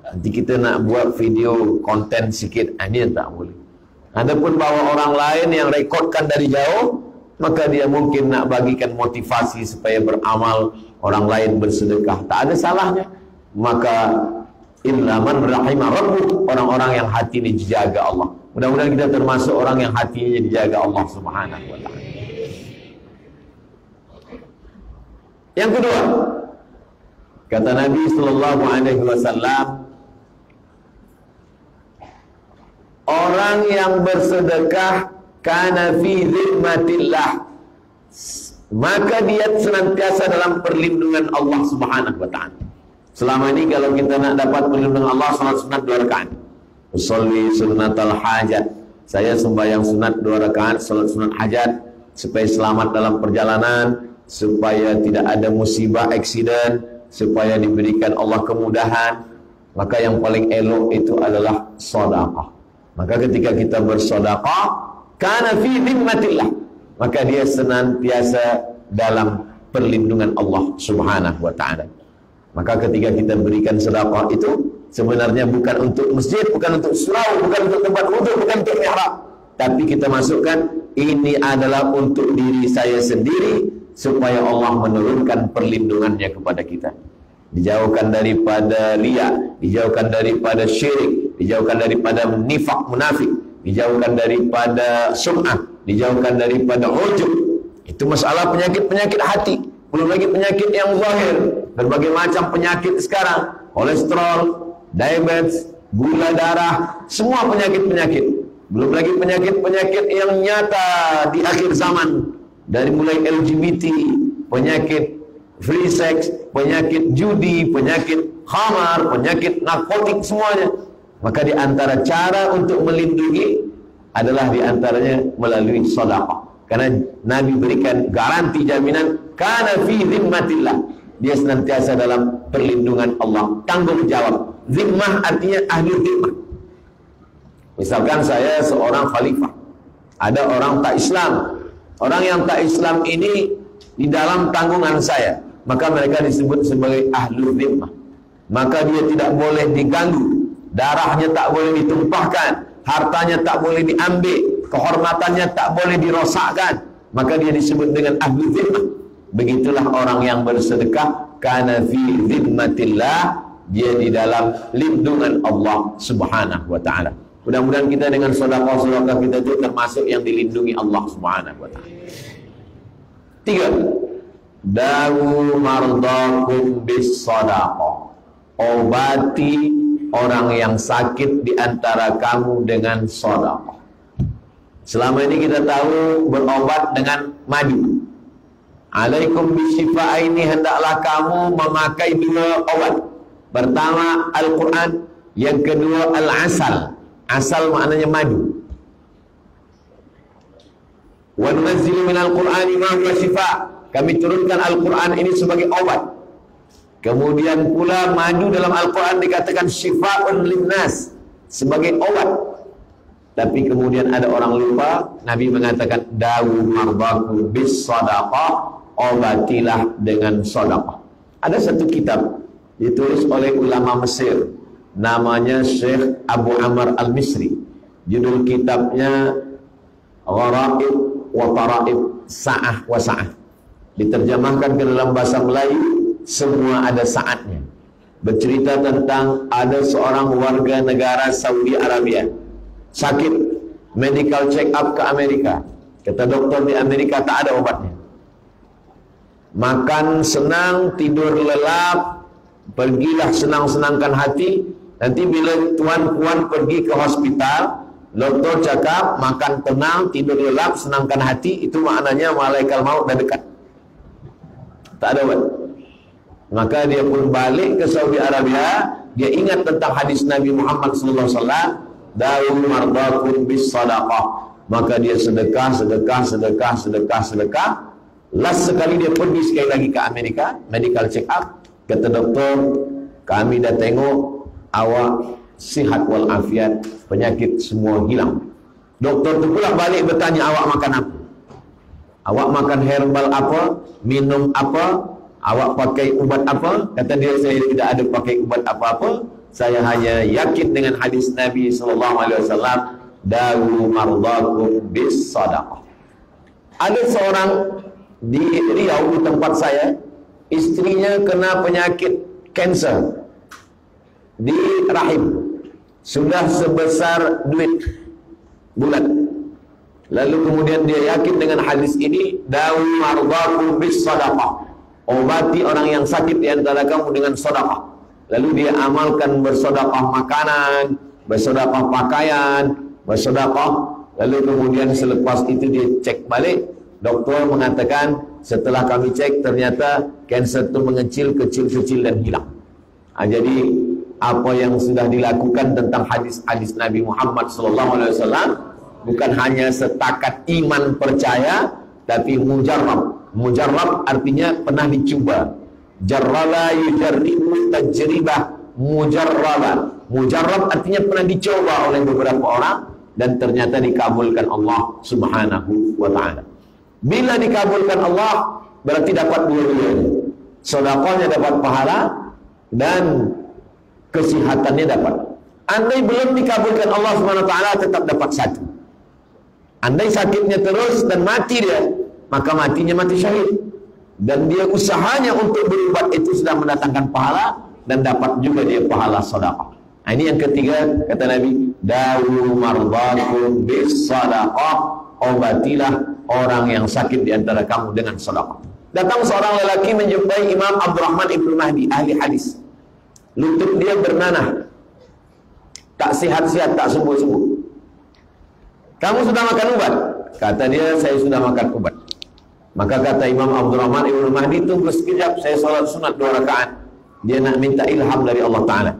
Nanti kita nak buat video konten sikit, ini yang tak boleh. Adapun bawa orang lain yang rekodkan dari jauh, maka dia mungkin nak bagikan motivasi supaya beramal, orang lain bersedekah, tak ada salahnya. Maka illa man rahimah rabbuh, orang-orang yang hati ini dijaga Allah. Mudah-mudahan kita termasuk orang yang hatinya dijaga Allah Subhanahu wa ta'ala. Yang kedua, kata Nabi sallallahu alaihi wasallam, orang yang bersedekah kana fi zimmatillah, maka dia senantiasa dalam perlindungan Allah Subhanahu wa ta'ala. Selama ini kalau kita nak dapat perlindungan Allah, salat sunat 2 rakaat. Usolli sunnatal hajat. Saya sembahyang sunat 2 rakaat, salat sunat hajat, supaya selamat dalam perjalanan, supaya tidak ada musibah, aksiden, supaya diberikan Allah kemudahan. Maka yang paling elok itu adalah sedekah. Maka ketika kita bersedekah, kana fi dhimmatillah, maka dia senantiasa dalam perlindungan Allah Subhanahu wa taala. Maka ketika kita berikan sedekah itu sebenarnya bukan untuk masjid, bukan untuk surau, bukan untuk tempat wudu, bukan untuk mihrab, tapi kita masukkan ini adalah untuk diri saya sendiri supaya Allah menurunkan perlindungannya kepada kita. Dijauhkan daripada riya, dijauhkan daripada syirik, dijauhkan daripada nifaq munafik, dijauhkan daripada sum'ah, dijauhkan daripada ujub. Itu masalah penyakit-penyakit hati. Belum lagi penyakit yang zahir, berbagai macam penyakit sekarang, kolesterol, diabetes, gula darah, semua penyakit-penyakit. Belum lagi penyakit-penyakit yang nyata di akhir zaman, dari mulai LGBT, penyakit free sex, penyakit judi, penyakit khamar, penyakit narkotik, semuanya. Maka di antara cara untuk melindungi adalah di antaranya melalui sedekah. Karena Nabi berikan garansi jaminan kana fi dhimmatillah, dia senantiasa dalam perlindungan Allah, tanggung jawab. Zimmah artinya ahli zimmah. Misalkan saya seorang khalifah, ada orang tak Islam, orang yang tak Islam ini di dalam tanggungan saya, maka mereka disebut sebagai ahli zimmah. Maka dia tidak boleh diganggu, darahnya tak boleh ditumpahkan, hartanya tak boleh diambil, kehormatannya tak boleh dirosakkan, maka dia disebut dengan ahli zimmah. Begitulah orang yang bersedekah, kana fi zimmatillah, dia di dalam lindungan Allah Subhanahu wa taala. Mudah-mudahan kita dengan sedekah-sedekah kita itu termasuk yang dilindungi Allah Subhanahu wa taala. 3. Dawu mardakum bis sadaqah. Obati orang yang sakit di antara kamu dengan sedekah. Selama ini kita tahu berobat dengan madu. Alaikum bisyifa'aini, hendaklah kamu memakai 2 obat. Pertama Al-Quran, yang kedua Al-Asal. Asal maknanya madu. Wa nunazzilu minal Qur'ani ma huwa syifa'. Kami turunkan Al-Quran ini sebagai obat. Kemudian pula madu dalam Al-Quran dikatakan syifa'un linnas, sebagai obat. Tapi kemudian ada orang lupa, Nabi mengatakan dawu mardaku bis sadaqah, obatilah dengan sedekah. Ada satu kitab ditulis oleh ulama Mesir, namanya Syekh Abu Amr Al-Misri. Judul kitabnya Gharaib wa Taraib Sa'ah wa Sa'ah. Diterjemahkan ke dalam bahasa Melayu, semua ada saatnya. Bercerita tentang ada seorang warga negara Saudi Arabia sakit, medical check up ke Amerika. Kata dokter di Amerika tak ada obatnya. Makan senang, tidur lelap, pergilah senang-senangkan hati. Nanti bila tuan-puan pergi ke hospital, doktor cakap makan tenang, tidur lelap, senangkan hati, itu maknanya malaikat maut dah dekat. Tak ada obat. Maka dia pun balik ke Saudi Arabia. Dia ingat tentang hadis Nabi Muhammad SAW, dawu mardakum bis sadaqah. Maka dia sedekah. Last sekali dia pergi sekali lagi ke Amerika, medical check up. Kata doktor, kami dah tengok awak sihat walafiat, penyakit semua hilang. Doktor tu pula balik bertanya, awak makan apa? Awak makan herbal apa? Minum apa? Awak pakai ubat apa? Kata dia, saya tidak ada pakai ubat apa-apa. Saya hanya yakin dengan hadis Nabi SAW, dawu mardakum bis sadaqah. Ada seorang di Riau, di tempat saya, istrinya kena penyakit kanser di rahim, sudah sebesar duit bulat. Lalu kemudian dia yakin dengan hadis ini, dawu mardakum bis sadaqah, obati orang yang sakit di antara kamu dengan sedekah. Lalu dia amalkan bersedekah makanan, bersedekah pakaian, bersedekah. Lalu kemudian selepas itu dia cek balik, doktor mengatakan setelah kami cek ternyata kanser itu mengecil, kecil-kecil dan hilang. Jadi apa yang sudah dilakukan tentang hadis-hadis Nabi Muhammad SAW bukan hanya setakat iman percaya, tapi mujarrab. Mujarrab artinya pernah dicoba. Jarraba yujarribu tajribah mujarraba. Mujarrab artinya pernah dicoba oleh beberapa orang, dan ternyata dikabulkan Allah Subhanahu wa ta'ala. Bila dikabulkan Allah, berarti dapat dua-duanya. Sedekahnya dapat pahala dan kesehatannya dapat. Andai belum dikabulkan Allah Subhanahu wa ta'ala, tetap dapat satu. Andai sakitnya terus dan mati dia, maka matinya mati syahid. Dan dia usahanya untuk berubat itu sudah mendatangkan pahala dan dapat juga dia pahala sedekah. Nah, ini yang ketiga, kata Nabi, dawu mardakum bis sadaqah, obatilah orang yang sakit di antara kamu dengan sedekah. Datang seorang lelaki menjumpai Imam Abdurrahman Ibnu Mahdi, ahli hadis. Lutut dia bernanah, tak sihat-sihat, tak sembuh-sembuh. Kamu sudah makan obat? Kata dia, saya sudah makan obat. Maka kata Imam Abdurrahman Ibnu Mahdi, tunggu sekejap, saya salat sunat 2 rakaat. Dia nak minta ilham dari Allah Ta'ala.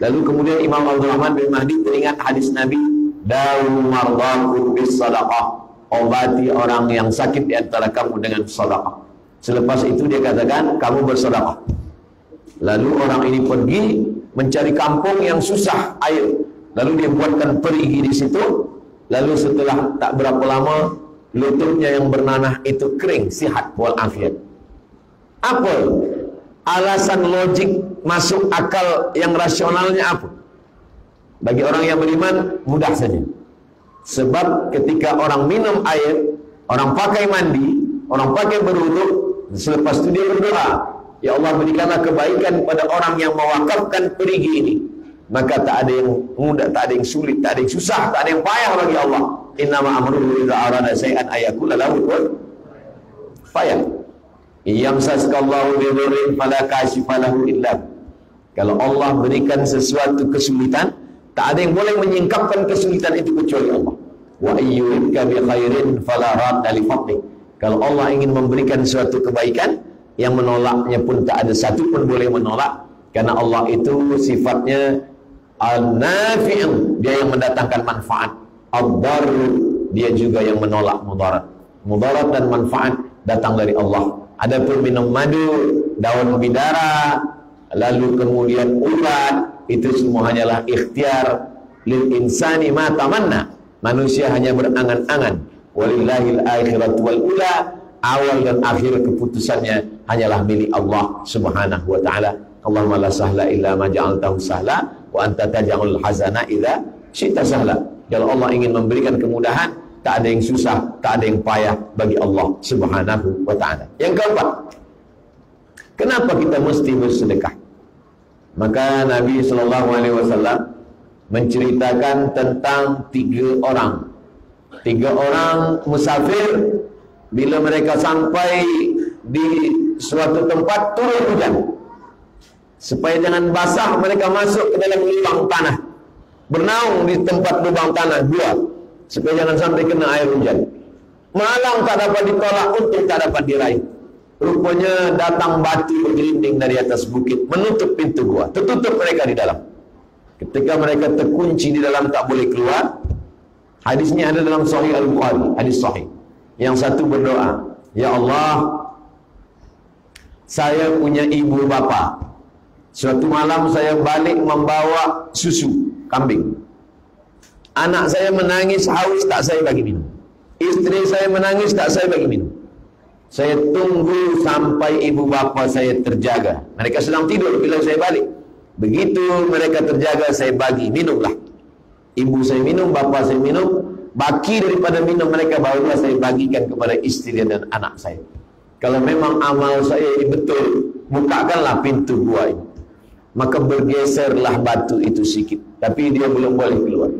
Lalu kemudian Imam Abdurrahman bin Mahdi teringat hadis Nabi, dawu mardakum bis sadaqah, obati orang yang sakit di antara kamu dengan sedekah. Selepas itu dia katakan, kamu bersedekah. Lalu orang ini pergi mencari kampung yang susah air. Lalu dia buatkan perigi di situ. Lalu setelah tak berapa lama, lututnya yang bernanah itu kering, sihat walafiat. Apa alasan logik masuk akal yang rasionalnya apa? Bagi orang yang beriman mudah saja. Sebab ketika orang minum air, orang pakai mandi, orang pakai berwudu, selepas itu dia berdoa, ya Allah berikanlah kebaikan pada orang yang mewakafkan perigi ini. Maka tak ada yang mudah, tak ada yang sulit, tak ada yang susah, tak ada yang payah bagi Allah. Innama amruhu idza arada shay'an ayakula lahu kun fayakun. Yamsaskallahu bidurrin fala kashifa lahu illa. Kalau Allah berikan sesuatu kesulitan, tak ada yang boleh menyingkapkan kesulitan itu kecuali Allah. Wa ayyuka bi khairin fala radda li fadli. Kalau Allah ingin memberikan suatu kebaikan, yang menolaknya pun tak ada satu pun boleh menolak, karena Allah itu sifatnya al-nafi', dia yang mendatangkan manfaat. Ad-dar, dia juga yang menolak mudarat. Mudarat dan manfaat datang dari Allah. Adapun minum madu, daun bidara, lalu kemudian ulat, itu semua hanyalah ikhtiar lil insani ma tamanna. Manusia hanya berangan-angan. Walillahil akhiratu wal ula, awal dan akhir keputusannya hanyalah milik Allah Subhanahu wa ta'ala. Allahumma la sahla illa ma ja'altahu sahla wa anta taj'alul hazana idza syi'ta sahla. Kalau Allah ingin memberikan kemudahan, tak ada yang susah, tak ada yang payah bagi Allah Subhanahu wa ta'ala. Yang keempat, kenapa kita mesti bersedekah? Maka Nabi SAW menceritakan tentang 3 orang. 3 orang musafir, bila mereka sampai di suatu tempat turun hujan. Supaya jangan basah, mereka masuk ke dalam lubang tanah, bernaung di tempat lubang tanah 2, supaya jangan sampai kena air hujan. Malang tak dapat ditolak, untung tak dapat diraih. Rupanya datang batu bergelinding dari atas bukit, menutup pintu gua, tertutup mereka di dalam. Ketika mereka terkunci di dalam, tak boleh keluar. Hadisnya ada dalam Sahih Al-Bukhari, hadis sahih. Yang satu berdoa, ya Allah, saya punya ibu bapa. Suatu malam saya balik membawa susu kambing. Anak saya menangis haus, tak saya bagi minum. Istri saya menangis, tak saya bagi minum. Saya tunggu sampai ibu bapa saya terjaga. Mereka sedang tidur bila saya balik. Begitu mereka terjaga, saya bagi, minumlah. Ibu saya minum, bapa saya minum. Baki daripada minum mereka barulah saya bagikan kepada istri dan anak saya. Kalau memang amal saya ini betul, bukakanlah pintu gua ini. Maka bergeserlah batu itu sikit, tapi dia belum boleh keluar.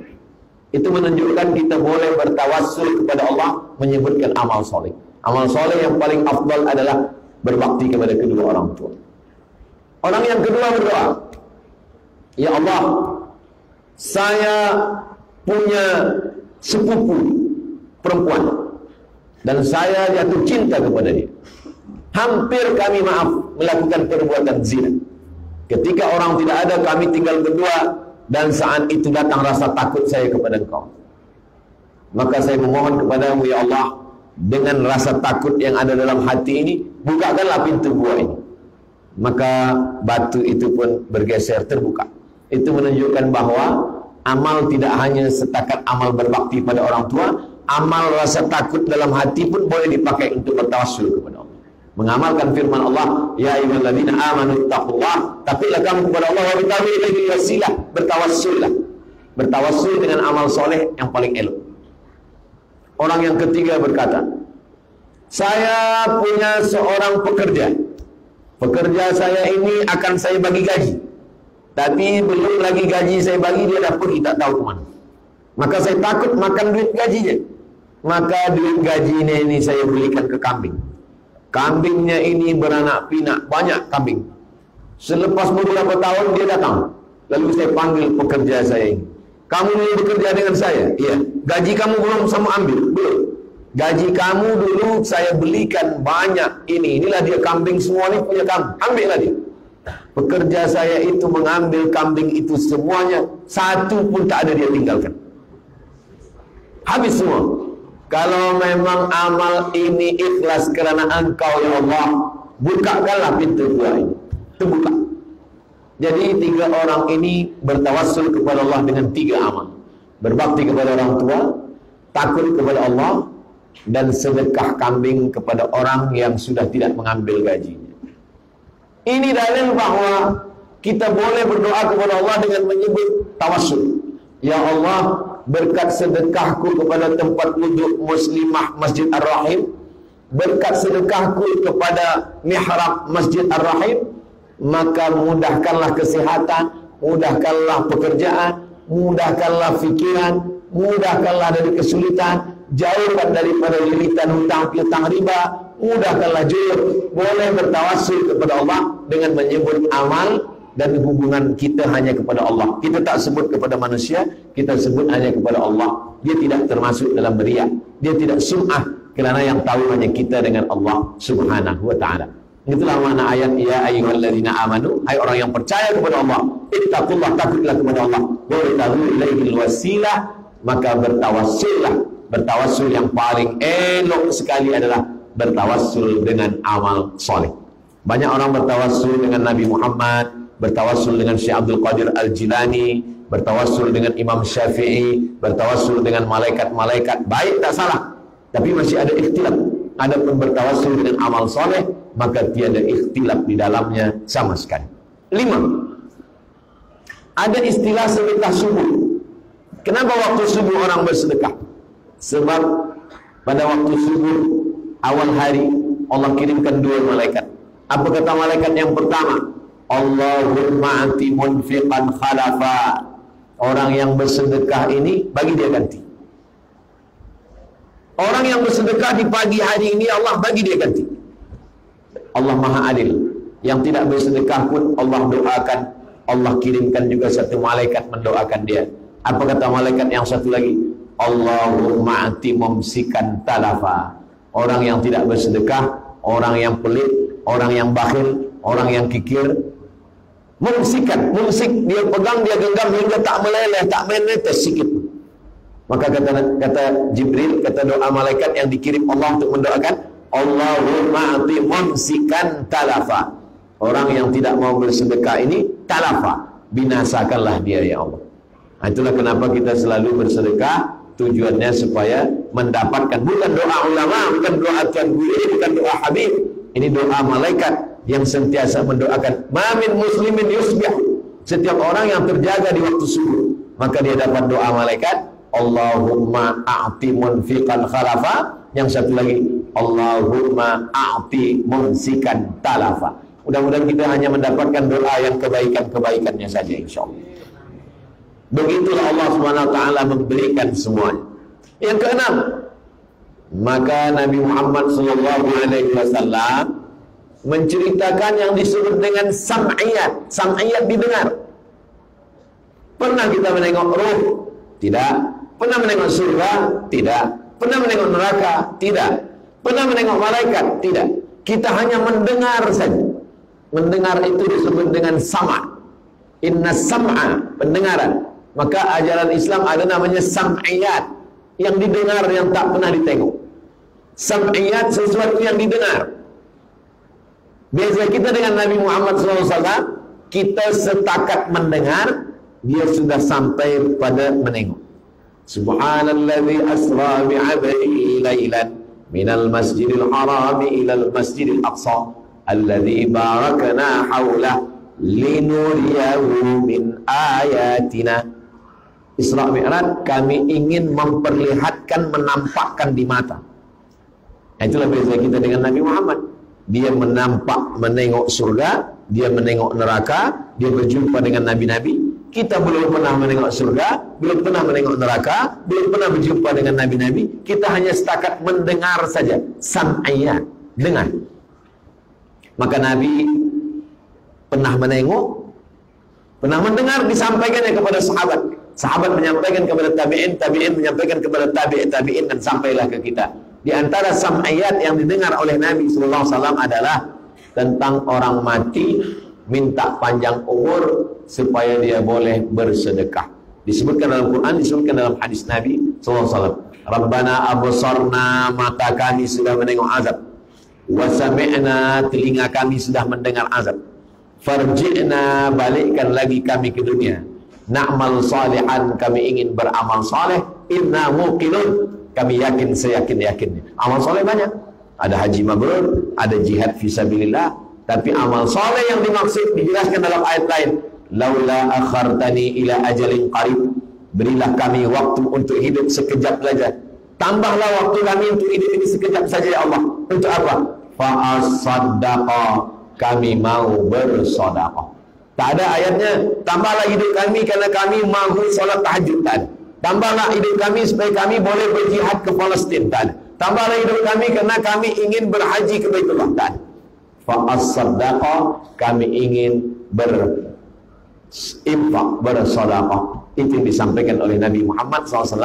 Itu menunjukkan kita boleh bertawassul kepada Allah, menyebutkan amal soleh. Amal soleh yang paling afdal adalah berbakti kepada kedua orang tua. Orang yang kedua berdoa, ya Allah, saya punya sepupu perempuan dan saya jatuh cinta kepada dia. Hampir kami melakukan perbuatan zina. Ketika orang tidak ada, kami tinggal berdua, dan saat itu datang rasa takut saya kepada Engkau. Maka saya memohon kepadamu, ya Allah, dengan rasa takut yang ada dalam hati ini, bukakanlah pintu gua ini. Maka batu itu pun bergeser, terbuka. Itu menunjukkan bahwa Amal tidak hanya setakat amal berbakti pada orang tua, amal rasa takut dalam hati pun boleh dipakai untuk bertawassul kepada Allah. Mengamalkan firman Allah, ya ayyuhalladzina amanu taqullah, taqilah kamu kepada Allah wa bitawi ilaihi wasilah, bertawassullah. Bertawassul dengan amal soleh yang paling elok. Orang yang ketiga berkata, saya punya seorang pekerja. Pekerja saya ini akan saya bagi gaji, tapi belum lagi gaji saya bagi, dia dah pergi tak tahu kemana. Maka saya takut makan duit gajinya. Maka duit gajinya ini saya belikan ke kambing. Kambingnya ini beranak pinak, banyak kambing. Selepas beberapa tahun dia datang. Lalu saya panggil pekerja saya ini. Kamu mau bekerja dengan saya? Iya. Gaji kamu belum sama ambil? Belum. Gaji kamu dulu saya belikan banyak ini. Inilah dia kambing semua ni punya kamu. Ambillah dia. Pekerja saya itu mengambil kambing itu semuanya. Satu pun tak ada dia tinggalkan. Habis semua. Kalau memang amal ini ikhlas kerana Engkau ya Allah, bukakanlah pintu gua ini. Terbuka. Jadi 3 orang ini bertawassul kepada Allah dengan 3 amal. Berbakti kepada orang tua, takut kepada Allah, dan sedekah kambing kepada orang yang sudah tidak mengambil gajinya. Ini dalil bahawa kita boleh berdoa kepada Allah dengan menyebut tawassul. Ya Allah, berkat sedekahku kepada tempat wuduk muslimah Masjid Ar-Rahim, berkat sedekahku kepada mihrab Masjid Ar-Rahim, maka mudahkanlah kesihatan, mudahkanlah pekerjaan, mudahkanlah fikiran, mudahkanlah dari kesulitan, jauhkan daripada lilitan hutang piutang riba, mudahkanlah juga. Boleh bertawassul kepada Allah dengan menyebut amal dan hubungan kita hanya kepada Allah. Kita tak sebut kepada manusia, kita sebut hanya kepada Allah. Dia tidak termasuk dalam riya, dia tidak sum'ah, kerana yang tahu hanya kita dengan Allah Subhanahu wa ta'ala. Itulah makna ayat ya ayyuhalladzina amanu, hai orang yang percaya kepada Allah, ittaqullah, takutlah kepada Allah, wa bitahu ilaihil wasilah, maka bertawassullah. Bertawassul yang paling elok sekali adalah bertawassul dengan amal soleh. Banyak orang bertawassul dengan Nabi Muhammad, bertawassul dengan Syekh Abdul Qadir Al-Jilani, bertawassul dengan Imam Syafi'i, bertawassul dengan malaikat-malaikat. Baik, tak salah, tapi masih ada ikhtilaf. Adapun bertawassul dengan amal soleh, maka tiada ikhtilaf di dalamnya sama sekali. 5. Ada istilah sedekah subuh. Kenapa waktu subuh orang bersedekah? Sebab pada waktu subuh awal hari Allah kirimkan 2 malaikat. Apa kata malaikat yang pertama? Allahumma ati munfiqan khalafa. Orang yang bersedekah ini bagi dia ganti. Orang yang bersedekah di pagi hari ini Allah bagi dia ganti. Allah Maha Adil. Yang tidak bersedekah pun Allah doakan, Allah kirimkan juga satu malaikat mendoakan dia. Apa kata malaikat yang satu lagi? Allahumma ati mumsikan talafa. Orang yang tidak bersedekah, orang yang pelit, orang yang bakhil, orang yang kikir, mumsikan, mumsik, dia pegang, dia genggam hingga tak meleleh, tak menetes sikit. Maka kata Jibril, kata doa malaikat yang dikirim Allah untuk mendoakan, Allahumma ati mumsikan talafa. Orang yang tidak mau bersedekah ini talafa, binasakanlah dia ya Allah. Itulah kenapa kita selalu bersedekah. Tujuannya supaya mendapatkan, bukan doa ulama, bukan doa tuan guru, bukan doa Habib. Ini doa malaikat yang sentiasa mendoakan. Ma min muslimin yusbih. Setiap orang yang terjaga di waktu subuh, maka dia dapat doa malaikat. Allahumma a'ti munfiqan khalafa. Yang satu lagi, Allahumma a'ti mumsikan talafa. Mudah-mudahan kita hanya mendapatkan doa yang kebaikan-kebaikannya saja insyaAllah. Begitulah Allah SWT memberikan semuanya. Yang keenam, maka Nabi Muhammad SAW menceritakan yang disebut dengan sam'iyat. Sam'iyat didengar. Pernah kita menengok ruh? Tidak. Pernah menengok surga? Tidak. Pernah menengok neraka? Tidak. Pernah menengok malaikat? Tidak. Kita hanya mendengar saja. Mendengar itu disebut dengan sama'. Inna sam'a, pendengaran. Maka ajaran Islam ada namanya sam'iyat, yang didengar, yang tak pernah ditengok. Sam'iyat, sesuatu yang didengar. Biasa kita dengan Nabi Muhammad SAW, kita setakat mendengar, dia sudah sampai pada menengok. Subhanalladzi asra bi'abdihi lailan minal masjidil harami ilal masjidil aqsa alladzi barakna haulah linuriyahu min ayatina. Isra Mi'raj, kami ingin memperlihatkan, menampakkan di mata. Itulah beza kita dengan Nabi Muhammad. Dia menengok surga, dia menengok neraka, dia berjumpa dengan nabi-nabi. Kita belum pernah menengok surga, belum pernah menengok neraka, belum pernah berjumpa dengan nabi-nabi. Kita hanya setakat mendengar saja, sam'iyat, dengar. Maka Nabi pernah menengok, pernah mendengar, disampaikannya kepada sahabat. Sahabat menyampaikan kepada tabi'in, tabi'in menyampaikan kepada tabi'in, dan sampailah ke kita. Di antara sam'iyat yang didengar oleh Nabi SAW adalah tentang orang mati minta panjang umur supaya dia boleh bersedekah. Disebutkan dalam Quran, disebutkan dalam hadis Nabi SAW. Rabbana absarna, mata kami sudah menengok azab. Wa sami'na, telinga kami sudah mendengar azab. Farji'na, balikkan lagi kami ke dunia. Na'mal salihan, kami ingin beramal saleh. Inna muqinun, kami yakin seyakin-yakinnya. Amal saleh banyak. Ada haji mabrur, ada jihad fisabilillah. Tapi amal saleh yang dimaksud dijelaskan dalam ayat lain. Laula akhartani ila ajalin qarib, berilah kami waktu untuk hidup sekejap saja. Tambahlah waktu kami untuk hidup ini sekejap saja ya Allah. Untuk apa? Fa'asaddaqa, kami mau bersedekah. Tak ada ayatnya tambahlah hidup kami karena kami mahu solat tahajud. Tak ada. Tambahlah hidup kami supaya kami boleh berjihad ke Palestin. Tak ada. Tambahlah hidup kami karena kami ingin berhaji ke Baitullah. Tak ada. Fa'as-saddaqa, kami ingin berinfak, bersedekah. Itu yang disampaikan oleh Nabi Muhammad SAW,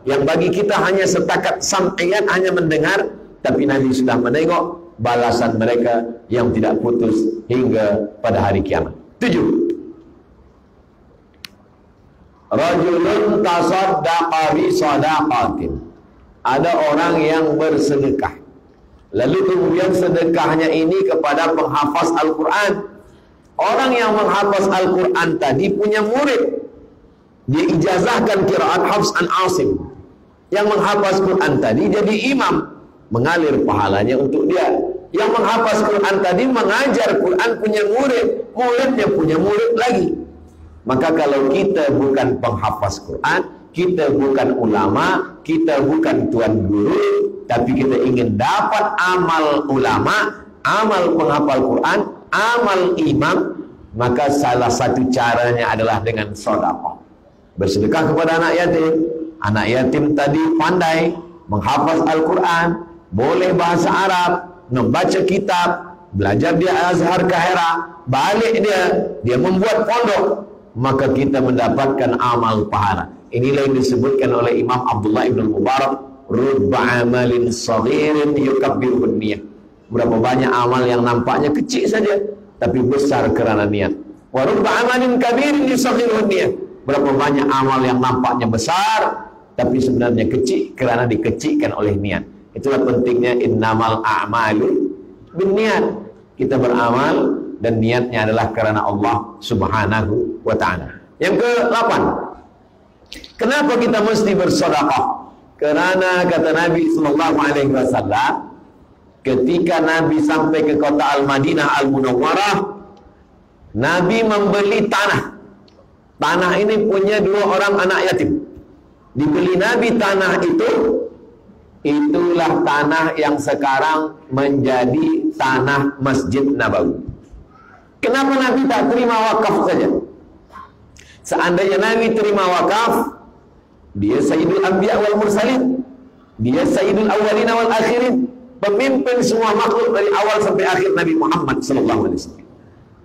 yang bagi kita hanya setakat sam'iyat, hanya mendengar, tapi Nabi sudah menengok balasan mereka yang tidak putus hingga pada hari kiamat. 7. Rajulun tasaddaqa bi sadaqatin. Ada orang yang bersedekah, lalu kemudian sedekahnya ini kepada penghafaz Al-Quran. Orang yang menghafaz Al-Quran tadi punya murid, dia ijazahkan qiraat Hafs an Asim. Yang menghafaz Quran tadi jadi imam, mengalir pahalanya untuk dia. Yang menghafaz Quran tadi mengajar Quran, punya murid, muridnya punya murid lagi. Maka kalau kita bukan penghafaz Quran, kita bukan ulama, kita bukan tuan guru, tapi kita ingin dapat amal ulama, amal penghafal Quran, amal imam, maka salah satu caranya adalah dengan sedekah. Bersedekah kepada anak yatim. Anak yatim tadi pandai menghafaz Al-Quran, boleh bahasa Arab, membaca kitab, belajar di Azhar Kahira, balik dia membuat pondok, maka kita mendapatkan amal pahala. Inilah yang disebutkan oleh Imam Abdullah ibn Mubarak, rubba amalin saghirin yukabbiruhun niyah. Berapa banyak amal yang nampaknya kecil saja, tapi besar kerana niat. Wa rubba amalin kabirin yusaghiruhun niyah. Berapa banyak amal yang nampaknya besar, tapi sebenarnya kecil kerana dikecilkan oleh niat. Itulah pentingnya innamal a'malu binniat. Kita beramal dan niatnya adalah kerana Allah Subhanahu wa ta'ala. Yang ke-8, kenapa kita mesti bersedekah? Kerana kata Nabi SAW, ketika Nabi sampai ke kota Al-Madinah Al-Munawwarah, Nabi membeli tanah. Tanah ini punya 2 orang anak yatim. Dibeli Nabi tanah itu. Itulah tanah yang sekarang menjadi tanah Masjid Nabawi. Kenapa Nabi tak terima wakaf saja? Seandainya Nabi terima wakaf, dia Sayyidul Anbiya wal Mursalin, dia Sayyidul Awwalin wal Akhirin, pemimpin semua makhluk dari awal sampai akhir Nabi Muhammad SAW.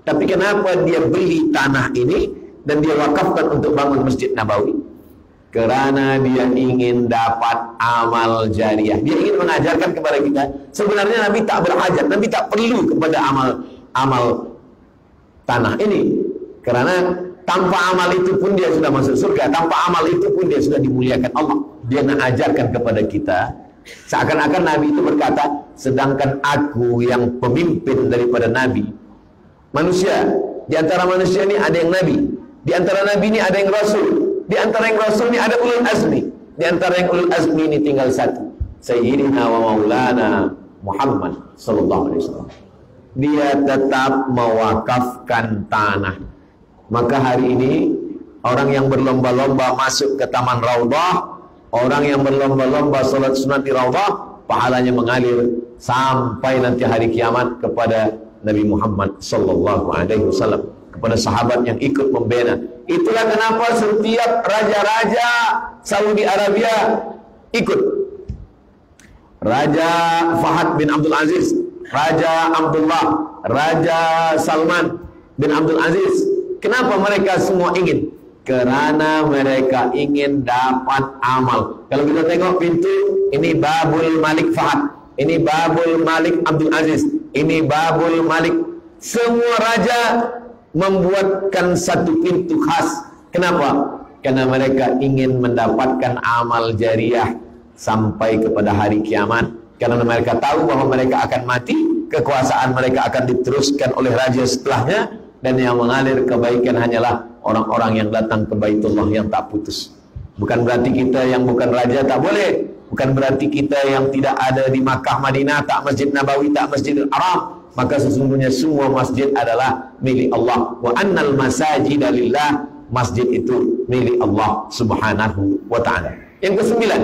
Tapi kenapa dia beli tanah ini dan dia wakafkan untuk bangun Masjid Nabawi? Kerana dia ingin dapat amal jariah. Dia ingin mengajarkan kepada kita, sebenarnya Nabi tak berhajat, Nabi tak perlu kepada amal tanah ini. Kerana tanpa amal itu pun dia sudah masuk surga, tanpa amal itu pun dia sudah dimuliakan Allah. Dia nak ajarkan kepada kita, seakan-akan Nabi itu berkata, sedangkan aku yang pemimpin daripada Nabi. Manusia, di antara manusia ini ada yang Nabi, Di antara nabi ini ada yang rasul. Di antara yang rasul ini ada ulul azmi. Di antara yang ulul azmi ini tinggal satu, Sayyidina wa Maulana Muhammad sallallahu alaihi wasallam. Dia tetap mewakafkan tanah. Maka hari ini orang yang berlomba-lomba masuk ke Taman Raudhah, orang yang berlomba-lomba salat sunat di Raudhah, pahalanya mengalir sampai nanti hari kiamat kepada Nabi Muhammad sallallahu alaihi wasallam, kepada sahabat yang ikut membina. Itulah kenapa setiap raja-raja Saudi Arabia ikut. Raja Fahad bin Abdul Aziz, Raja Abdullah, Raja Salman bin Abdul Aziz. Kenapa mereka semua ingin? Karena mereka ingin dapat amal. Kalau kita tengok pintu, ini Babul Malik Fahad, ini Babul Malik Abdul Aziz, ini Babul Malik. Semua raja membuatkan satu pintu khas. Kenapa? Karena mereka ingin mendapatkan amal jariah sampai kepada hari kiamat. Karena mereka tahu bahwa mereka akan mati, kekuasaan mereka akan diteruskan oleh raja setelahnya, dan yang mengalir kebaikan hanyalah orang-orang yang datang ke Baitullah yang tak putus. Bukan berarti kita yang bukan raja tak boleh. Bukan berarti kita yang tidak ada di Makkah, Madinah, tak Masjid Nabawi, tak Masjidil Haram. Maka sesungguhnya semua masjid adalah milik Allah. Wa annal masajida lillah. Masjid itu milik Allah subhanahu wa ta'ala. Yang kesembilan,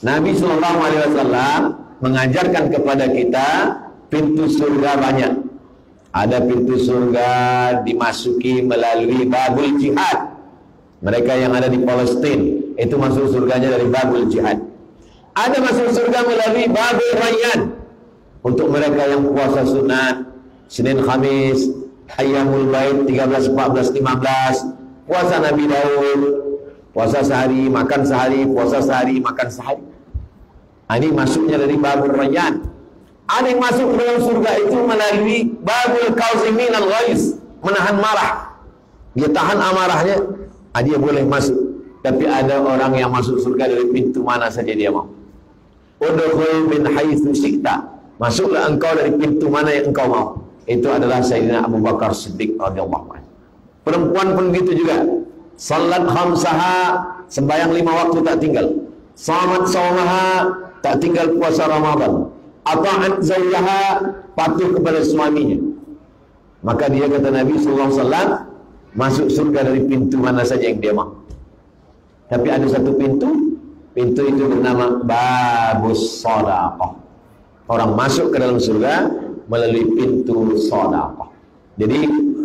Nabi SAW mengajarkan kepada kita pintu surga banyak. Ada pintu surga dimasuki melalui babul jihad. Mereka yang ada di Palestina itu masuk surganya dari babul jihad. Ada masuk surga melalui babul rayyan. Untuk mereka yang puasa sunat Senin Khamis, Ayyamul Bait 13, 14, 15, puasa Nabi Daud, puasa sehari, makan sehari, puasa sehari, makan sehari. Ini masuknya dari babul rayyan. Ada yang masuk dalam surga itu melalui babul kauzimin al-ghaiz, menahan marah. Dia tahan amarahnya, dia boleh masuk. Tapi ada orang yang masuk surga dari pintu mana saja dia mau. Udkhul min haitsu syi'ta. Masuklah engkau dari pintu mana yang engkau mau. Itu adalah Sayyidina Abu Bakar Siddiq radhiyallahu anhu. Perempuan pun begitu juga. Salat khamsaha, sembahyang 5 waktu tak tinggal. Shamat shaumaha, tak tinggal puasa Ramadan. Ata'at zawjaha, patuh kepada suaminya. Maka dia kata Nabi SAW, masuk surga dari pintu mana saja yang dia mau. Tapi ada satu pintu, pintu itu bernama Babus Shadaqah. Orang masuk ke dalam surga melalui pintu shadaqah. Jadi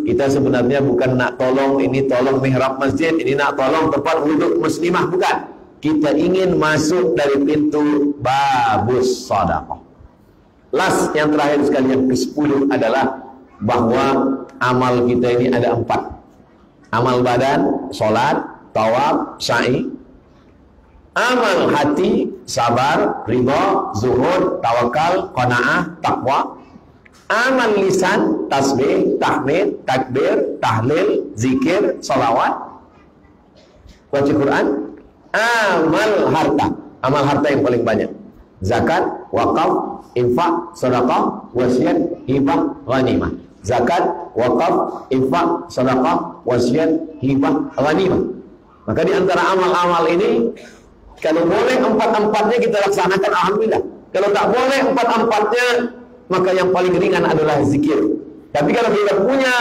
kita sebenarnya bukan nak tolong ini, tolong mihrab masjid, ini nak tolong tempat wuduk muslimah, bukan. Kita ingin masuk dari pintu Babus Shadaqah. Last yang terakhir sekali, yang ke-10 adalah bahwa amal kita ini ada 4. Amal badan, solat, tawaf, sa'i. Amal hati, sabar, ridha, zuhud, tawakal, qanaah, taqwa. Amal lisan, tasbih, tahmid, takbir, tahlil, zikir, salawat, baca Quran. Amal harta, amal harta yang paling banyak. Zakat, wakaf, infak, sedekah, wasiat, hibah, ghanimah. Zakat, wakaf, infak, sedekah, wasiat, hibah, ghanimah. Maka di antara amal-amal ini, kalau boleh 4-4-nya kita laksanakan, alhamdulillah. Kalau tak boleh 4-4-nya, maka yang paling ringan adalah zikir. Tapi kalau kita punya,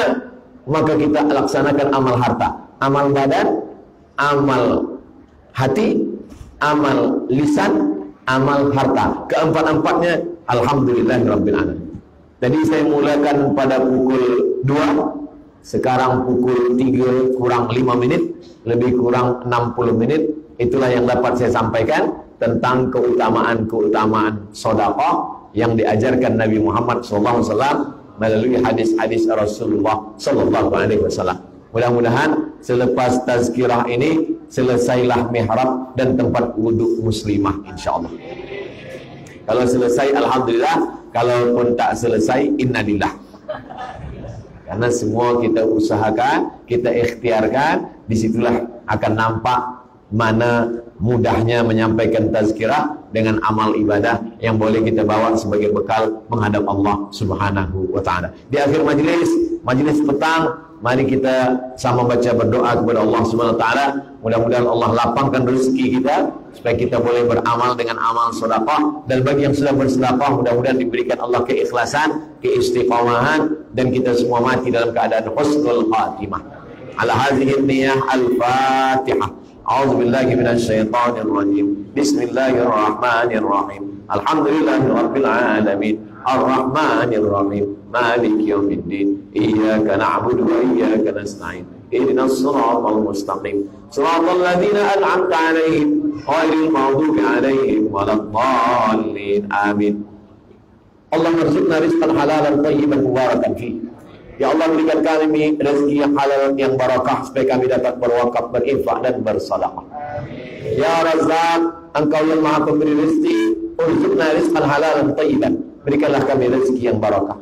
maka kita laksanakan amal harta, amal badan, amal hati, amal lisan, amal harta. Keempat-empatnya, alhamdulillah rabbil alamin. Jadi saya mulakan pada pukul 2, sekarang pukul 3 kurang 5 menit, lebih kurang 60 menit. Itulah yang dapat saya sampaikan tentang keutamaan-keutamaan sedekah yang diajarkan Nabi Muhammad SAW melalui hadis-hadis Rasulullah SAW. Mudah-mudahan selepas tazkirah ini selesailah mihrab dan tempat wuduk muslimah, insyaAllah. Kalau selesai, alhamdulillah. Kalaupun tak selesai, innalillah. Karena semua kita usahakan, kita ikhtiarkan, disitulah akan nampak mana mudahnya menyampaikan tazkirah dengan amal ibadah yang boleh kita bawa sebagai bekal menghadap Allah Subhanahu wa ta'ala. Di akhir majlis petang, Mari kita sama baca berdoa kepada Allah Subhanahu wa taala. Mudah-mudahan Allah lapangkan rezeki kita supaya kita boleh beramal dengan amal sedekah, dan bagi yang sudah bersedekah mudah-mudahan diberikan Allah keikhlasan, keistiqamahan, dan kita semua mati dalam keadaan husnul khatimah. Ala hadhihi niyyah al-Fatihah. A'udzu billahi minasyaitonir rajim. Bismillahirrahmanirrahim. Alhamdulillahirabbil alamin. Ar-Rahmanir Rahim. Maliki yaumiddin. Iyyaka na'budu wa iyyaka nasta'in. Ihdinas siratal mustaqim. Siratal ladzina an'amta 'alaihim ghairil maghdubi 'alaihim waladdallin. Amin. Allahumma rzuqna rizqan halalan thayyiban mubarakan fi. Ya Allah, berikan kami rezeki yang halal yang barakah supaya kami dapat berwakaf, berinfak dan bersedekah. Ya Razzaq, Engkau yang Maha Pemberi rezeki, urzuqna rizqan halalan thayyiban. Berikanlah kami rezeki yang barakah.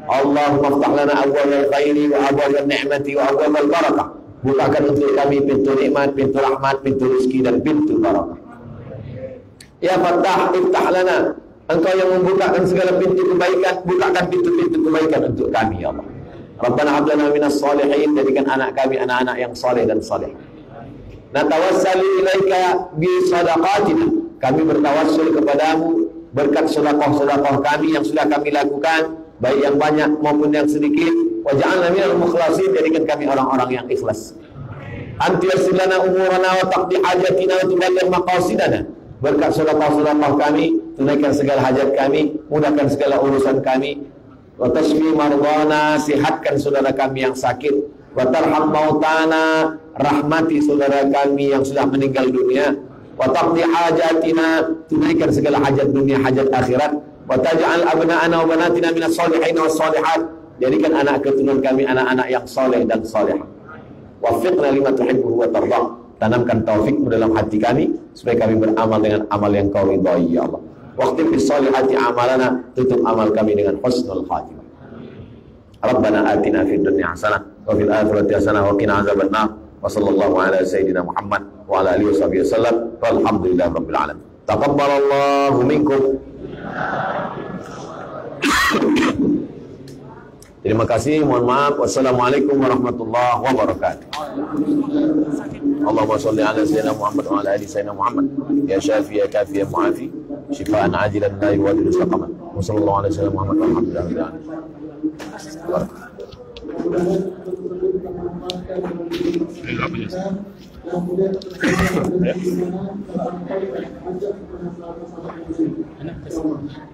Allahumma ftah lana abwaabal khairi wa abwaabal ni'mati wa abwaabal barakah. Bukakan untuk kami pintu nikmat, pintu rahmat, pintu rezeki dan pintu barakah. Ya Fattah, iftah lana. Engkau yang membukakan segala pintu kebaikan, bukakan pintu-pintu kebaikan untuk kami ya Allah. Rabbana hab lana minas shalihin, jadikan anak kami anak-anak yang saleh dan saleh. Natawassalu ilaika bi sadaqatina. Kami bertawassul kepadamu berkat sedekah-sedekah kami yang sudah kami lakukan, baik yang banyak maupun yang sedikit. Waj'alna minal mukhlasin, jadikan kami orang-orang yang ikhlas. Anti yassir lana umurana wa taqdi hajatina wa tuballigh maqasidana. Berkat sedekah-sedekah kami, tunaikan segala hajat kami, mudahkan segala urusan kami. Wa tashfi mardana, sihatkan saudara kami yang sakit. Wa tarham mautana, rahmati saudara kami yang sudah meninggal dunia. Wa taqdi hajatina, tunaikan segala hajat dunia, hajat akhirat. Wa taj'al abna'ana wa banatina minas shalihin was shalihat, jadikan anak keturunan kami anak-anak yang saleh dan salihah. Waffiqna lima tuhibbu wa tarda, tanamkan taufikmu dalam hati kami supaya kami beramal dengan amal yang Kau ridhai ya Allah. Waqtim bis salihati amalana, tutup amal kami dengan husnul khatimah. Rabbana atina fid dunya hasanah wa fil akhirati hasanah wa qina azabannar. Wa sallallahu ala sayyidina Muhammad wa ala alihi washabihi wasallam. Walhamdulillahi rabbil alamin. Taqabbalallahu minkum. Terima kasih, mohon maaf. Wassalamualaikum warahmatullahi wabarakatuh. Allahumma sholli ala sayyidina Muhammad wa ala ali sayyidina Muhammad. Ya syafi ya kafi ya muafi, syifaan ajilan la yughadiru saqama. Wa sallallahu ala sayyidina Muhammad walhamdulillah. Yang